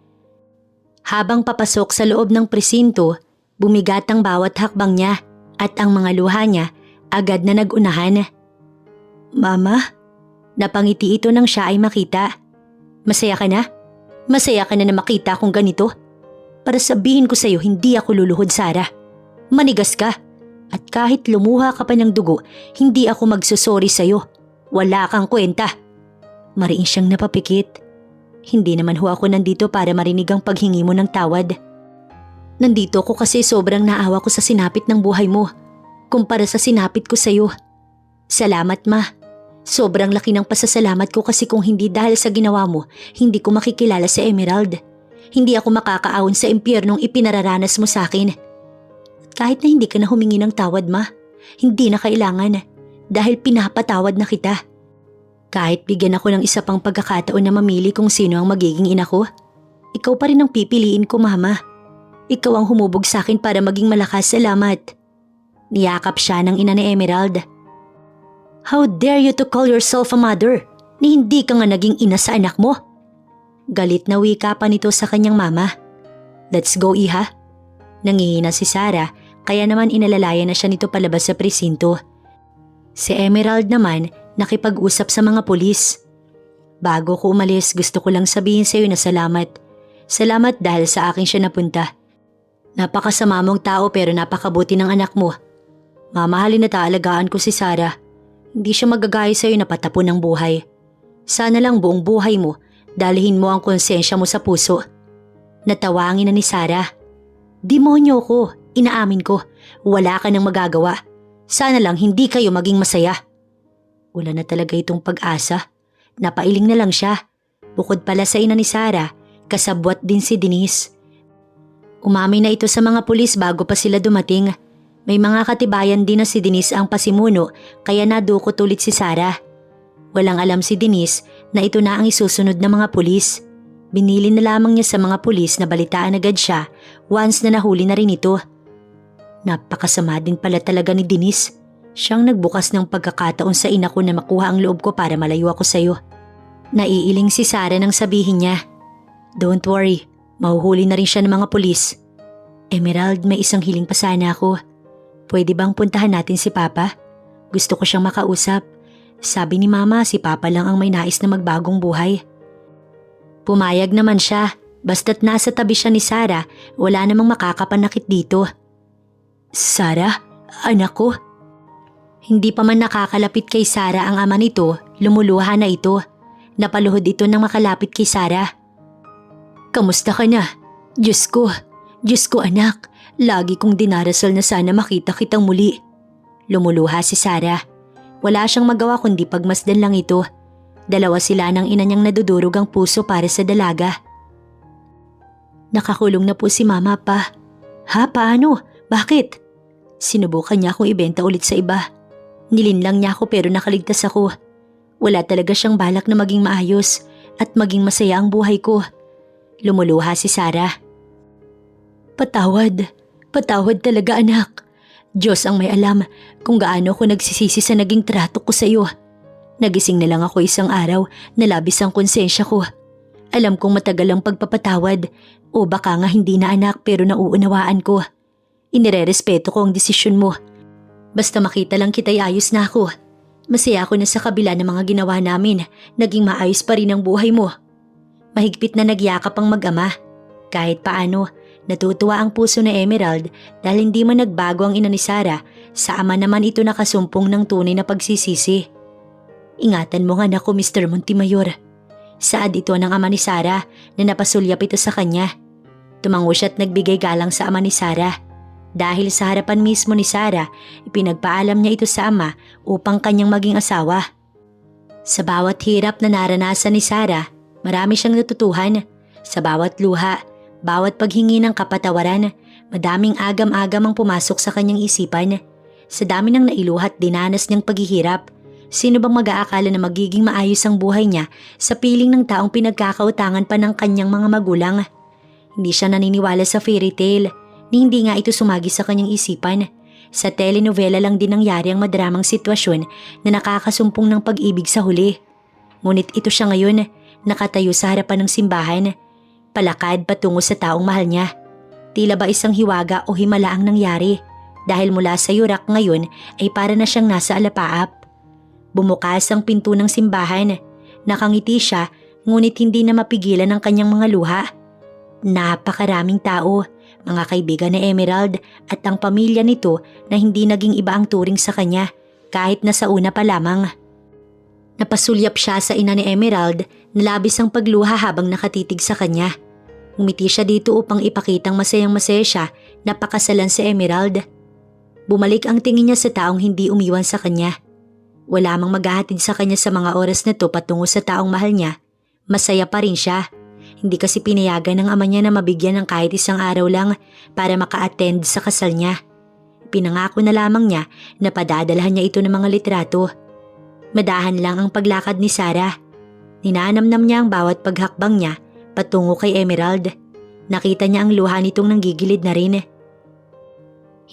Habang papasok sa loob ng presinto, bumigat ang bawat hakbang niya at ang mga luha niya agad na nag-unahan. Mama? Napangiti ito nang siya ay makita. Masaya ka na? Masaya ka na makita kung ganito? Para sabihin ko sa'yo, hindi ako luluhod, Sarah. Manigas ka. At kahit lumuha ka pa ng dugo, hindi ako magsusorry sa'yo. Wala kang kwenta. Mariin siyang napapikit. Hindi naman ho ako nandito para marinig ang paghingi mo ng tawad. Nandito ko kasi sobrang naawa ko sa sinapit ng buhay mo, kumpara sa sinapit ko sa'yo. Salamat, Ma. Sobrang laki ng pasasalamat ko kasi kung hindi dahil sa ginawa mo, hindi ko makikilala si Emerald. Hindi ako makakaahon sa impyernong ipinararanas mo sa akin. Kahit na hindi ka na humingi ng tawad, Ma, hindi na kailangan dahil pinapatawad na kita. Kahit bigyan ako ng isa pang pagkakataon na mamili kung sino ang magiging ina ko, ikaw pa rin ang pipiliin ko, Mama. Ikaw ang humubog sa akin para maging malakas, salamat. Niyakap siya ng ina ni Emerald. How dare you to call yourself a mother ni hindi ka nga naging ina sa anak mo? Galit na wika pa nito sa kanyang mama. Let's go, Iha. Nangihina si Sarah, kaya naman inalalaya na siya nito palabas sa presinto. Si Emerald naman nakipag-usap sa mga pulis. Bago ko umalis, gusto ko lang sabihin sa'yo na salamat. Salamat dahil sa akin siya napunta. Napakasama mong tao pero napakabuti ng anak mo. Mamahalin at aalagaan ko si Sarah. Hindi siya magagaya sa'yo na patapon ng buhay. Sana lang buong buhay mo, dalhin mo ang konsensya mo sa puso. Natawangin na ni Sarah. Demonyo ko, inaamin ko. Wala ka nang magagawa. Sana lang hindi kayo maging masaya. Wala na talaga itong pag-asa. Napailing na lang siya. Bukod pala sa ina ni Sarah, kasabwat din si Denise. Umamin na ito sa mga pulis bago pa sila dumating. May mga katibayan din na si Denise ang pasimuno kaya nadukot ulit si Sarah. Walang alam si Denise na ito na ang isusunod ng mga pulis. Binili na lamang niya sa mga pulis na balitaan agad siya once na nahuli na rin ito. Napakasama din pala talaga ni Denise. Siyang nagbukas ng pagkakataon sa ina ko na makuha ang loob ko para malayo ako sa'yo. Naiiling si Sarah nang sabihin niya, "Don't worry, mahuhuli na rin siya ng mga pulis." "Emerald, may isang hiling pa sana ako. Pwede bang puntahan natin si Papa? Gusto ko siyang makausap. Sabi ni Mama si Papa lang ang may nais na magbagong buhay." Pumayag naman siya, basta't nasa tabi siya ni Sarah, wala namang makakapanakit dito. "Sarah, anak ko." Hindi pa man nakakalapit kay Sarah ang ama nito, lumuluha na ito. Napaluhod ito nang makalapit kay Sarah. "Kamusta ka na? Diyos ko anak, lagi kong dinarasal na sana makita kitang muli." Lumuluha si Sarah. Wala siyang magawa kundi pagmasdan lang ito. Dalawa sila ng ina niyang nadudurog ang puso para sa dalaga. "Nakakulong na po si Mama pa." "Ha, paano? Bakit?" "Sinubukan niya akong ibenta ulit sa iba. Nilinlang niya ako pero nakaligtas ako. Wala talaga siyang balak na maging maayos at maging masaya ang buhay ko." Lumuluha si Sarah. Patawad talaga anak. Diyos ang may alam kung gaano ako nagsisisi sa naging trato ko sa iyo. Nagising na lang ako isang araw na labis ang konsensya ko. Alam kong matagal ang pagpapatawad o baka nga hindi na anak pero nauunawaan ko. Inirerespeto ko ang desisyon mo. Basta makita lang kita'y ayos na ako. Masaya ako na sa kabila ng mga ginawa namin, naging maayos pa rin ang buhay mo. Mahigpit na nagyakap ang mag-ama. Kahit paano, natutuwa ang puso na Emerald dahil hindi man nagbago ang ina ni Sarah, sa ama naman ito nakasumpong ng tunay na pagsisisi. "Ingatan mo nga anak ko, Mr. Montemayor." Saad ito ng ama ni Sarah na napasulyap ito sa kanya. Tumango siya at nagbigay galang sa ama ni Sarah. Dahil sa harapan mismo ni Sarah, ipinagpaalam niya ito sa ama upang kanyang maging asawa. Sa bawat hirap na naranasan ni Sarah, marami siyang natutuhan. Sa bawat luha, bawat paghingi ng kapatawaran, madaming agam-agam ang pumasok sa kanyang isipan. Sa dami ng nailuhat dinanas niyang paghihirap, sino bang mag-aakala na magiging maayos ang buhay niya sa piling ng taong pinagkakautangan pa ng kanyang mga magulang? Hindi siya naniniwala sa fairy tale. Hindi nga ito sumagi sa kanyang isipan. Sa telenovela lang din nangyari ang madramang sitwasyon na nakakasumpong ng pag-ibig sa huli. Ngunit ito siya ngayon, nakatayo sa harapan ng simbahan, palakad patungo sa taong mahal niya. Tila ba isang hiwaga o himala ang nangyari dahil mula sa yurak ngayon ay para na siyang nasa alapaap. Bumukas ang pinto ng simbahan. Nakangiti siya ngunit hindi na mapigilan ang kanyang mga luha. Napakaraming tao, mga kaibigan ni Emerald at ang pamilya nito na hindi naging iba ang turing sa kanya kahit na sa una pa lamang. Napasulyap siya sa ina ni Emerald na labis ang pagluha habang nakatitig sa kanya. Umiti siya dito upang ipakitang masayang-masaya siya na pakasalan si Emerald. Bumalik ang tingin niya sa taong hindi umiwan sa kanya. Wala mang maghahatid sa kanya sa mga oras na to patungo sa taong mahal niya. Masaya pa rin siya. Hindi kasi pinayagan ng ama niya na mabigyan ng kahit isang araw lang para maka-attend sa kasal niya. Pinangako na lamang niya na padadalhan niya ito ng mga litrato. Madahan lang ang paglakad ni Sarah. Ninanamnam niya ang bawat paghakbang niya patungo kay Emerald. Nakita niya ang luha nitong nanggigilid na rin.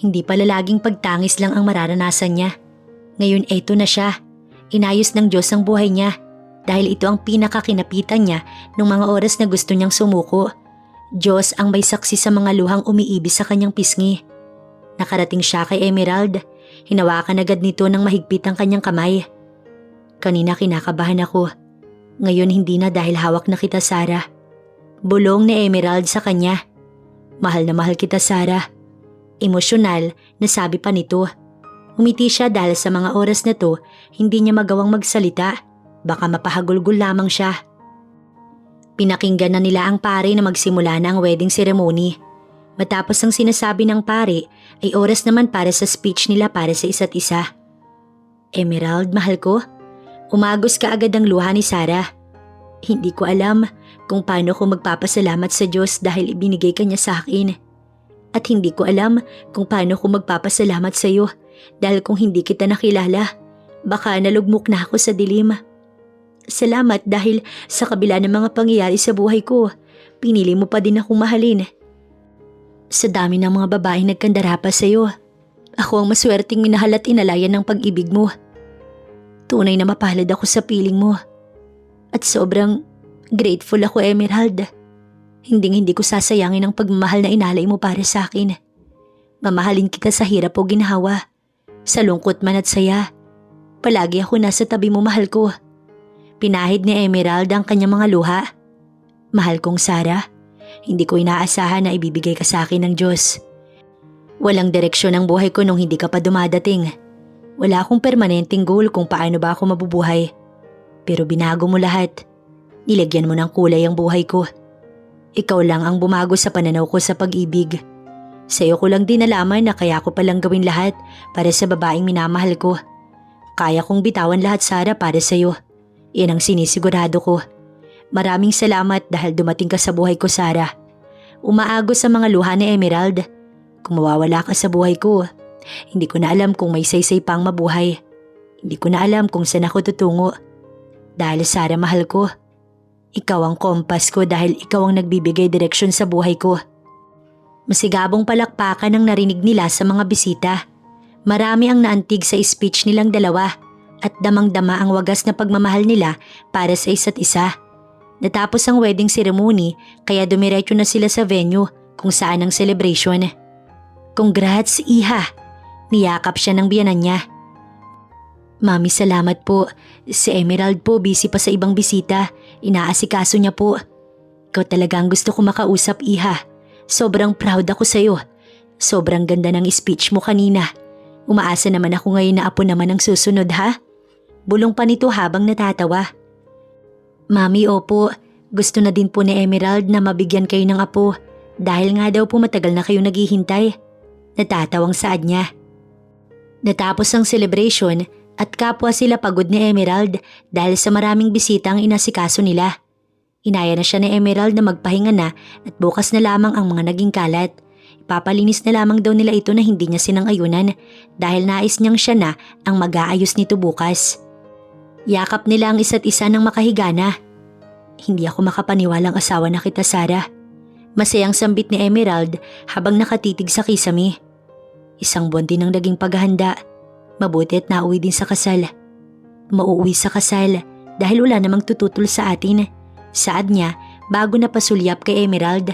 Hindi pala laging pagtangis lang ang mararanasan niya. Ngayon eto na siya. Inayos ng Diyos ang buhay niya. Dahil ito ang pinakakinapitan niya nung mga oras na gusto niyang sumuko. Diyos ang may saksi sa mga luhang umiibig sa kanyang pisngi. Nakarating siya kay Emerald. Hinawakan agad nito ng mahigpit ang kanyang kamay. Kanina kinakabahan ako. Ngayon hindi na dahil hawak na kita, Sarah. Bulong ni Emerald sa kanya. Mahal na mahal kita, Sarah. Emosyonal na sabi pa nito. Umiti siya dahil sa mga oras na to, hindi niya magawang magsalita. Baka mapahagulgol lamang siya. Pinakinggan na nila ang pare na magsimula na ang wedding ceremony. Matapos ang sinasabi ng pare, ay oras naman para sa speech nila para sa isa't isa. Emerald, mahal ko. Umagos ka agad ang luha ni Sarah. Hindi ko alam kung paano ko magpapasalamat sa Diyos dahil ibinigay ka niya sa akin. At hindi ko alam kung paano ko magpapasalamat sa iyo dahil kung hindi kita nakilala, baka nalugmok na ako sa dilim. Salamat dahil sa kabila ng mga pangyayari sa buhay ko, pinili mo pa din akong mahalin. Sa dami ng mga babaeng nagkandara pa sa iyo, ako ang maswerteng minahal at inalayan ng pag-ibig mo. Tunay na mapalad ako sa piling mo. At sobrang grateful ako, Emerald. Hindi ko sasayangin ang pagmamahal na inalay mo para sa akin. Mamahalin kita sa hirap o ginhawa, sa lungkot man at saya. Palagi ako nasa tabi mo, mahal ko. Pinahid ni Emerald ang kanyang mga luha. Mahal kong Sarah, hindi ko inaasahan na ibibigay ka sa akin ng Diyos. Walang direksyon ang buhay ko nung hindi ka pa dumadating. Wala akong permanenteng goal kung paano ba ako mabubuhay. Pero binago mo lahat. Nilagyan mo ng kulay ang buhay ko. Ikaw lang ang bumago sa pananaw ko sa pag-ibig. Sa iyo ko lang din nalaman na kaya ko palang gawin lahat para sa babaeng minamahal ko. Kaya kong bitawan lahat, Sarah, para sa iyo. Yan ang sinisigurado ko. Maraming salamat dahil dumating ka sa buhay ko, Sarah. Umaagos sa mga luha ni Emerald. Kung mawawala ka sa buhay ko, hindi ko na alam kung may saysay pang mabuhay. Hindi ko na alam kung saan ako tutungo. Dahil Sarah, mahal ko. Ikaw ang kompas ko dahil ikaw ang nagbibigay direksyon sa buhay ko. Masigabong palakpakan ang narinig nila sa mga bisita. Marami ang naantig sa speech nilang dalawa at damang-dama ang wagas na pagmamahal nila para sa isa't isa. Natapos ang wedding ceremony kaya dumiretso na sila sa venue kung saan ang celebration. Congrats, Iha! Niyakap siya ng biyanan niya. Mami, salamat po. Si Emerald po busy pa sa ibang bisita. Inaasikaso niya po. Ikaw talaga ang gusto ko makausap, Iha. Sobrang proud ako sa iyo. Sobrang ganda ng speech mo kanina. Umaasa naman ako ngayon na apo naman ang susunod, ha? Bulong pa nito habang natatawa. Mami, opo. Gusto na din po ni Emerald na mabigyan kayo ng apo dahil nga daw po matagal na kayo naghihintay. Natatawang saad niya. Natapos ang celebration at kapwa sila pagod ni Emerald dahil sa maraming bisita ang inasikaso nila. Inaya na siya ni Emerald na magpahinga na at bukas na lamang ang mga naging kalat. Ipapalinis na lamang daw nila ito na hindi niya sinang-ayunan dahil nais niyang siya na ang mag-aayos nito bukas. Yakap nila ang isa't isa ng makahiga na. Hindi ako makapaniwalang asawa na kita, Sarah. Masayang sambit ni Emerald habang nakatitig sa kisame. Isang buwan din ang naging paghahanda. Mabuti at nauwi din sa kasal. Mauuwi sa kasal dahil wala namang tututol sa atin. Saad niya bago na pasulyap kay Emerald.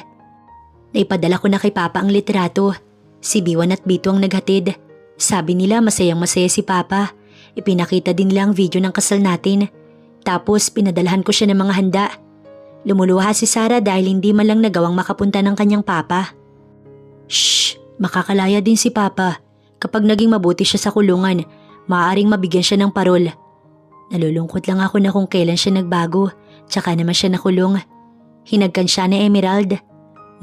Naipadala ko na kay Papa ang litrato. Si Biwan at Bito ang naghatid. Sabi nila masayang masaya si Papa. Ipinakita din nila ang video ng kasal natin. Tapos pinadalahan ko siya ng mga handa. Lumuluha si Sarah dahil hindi man lang nagawang makapunta ng kanyang papa. Shh! Makakalaya din si Papa. Kapag naging mabuti siya sa kulungan, maaaring mabigyan siya ng parol. Nalulungkot lang ako na kung kailan siya nagbago, tsaka naman siya nakulong. Hinagkan siya ni Emerald.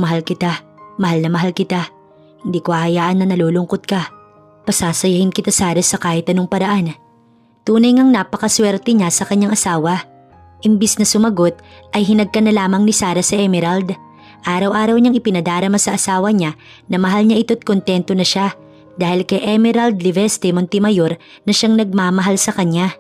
Mahal kita. Mahal na mahal kita. Hindi ko hahayaan na nalulungkot ka. Pasasayahin kita, Sarah, sa kahit anong paraan. Tunay ngang napakaswerte niya sa kanyang asawa. Imbis na sumagot ay hinagkan na lamang ni Sarah sa Emerald. Araw-araw niyang ipinadarama sa asawa niya na mahal niya ito't kontento na siya dahil kay Emerald Liveste Montemayor na siyang nagmamahal sa kanya.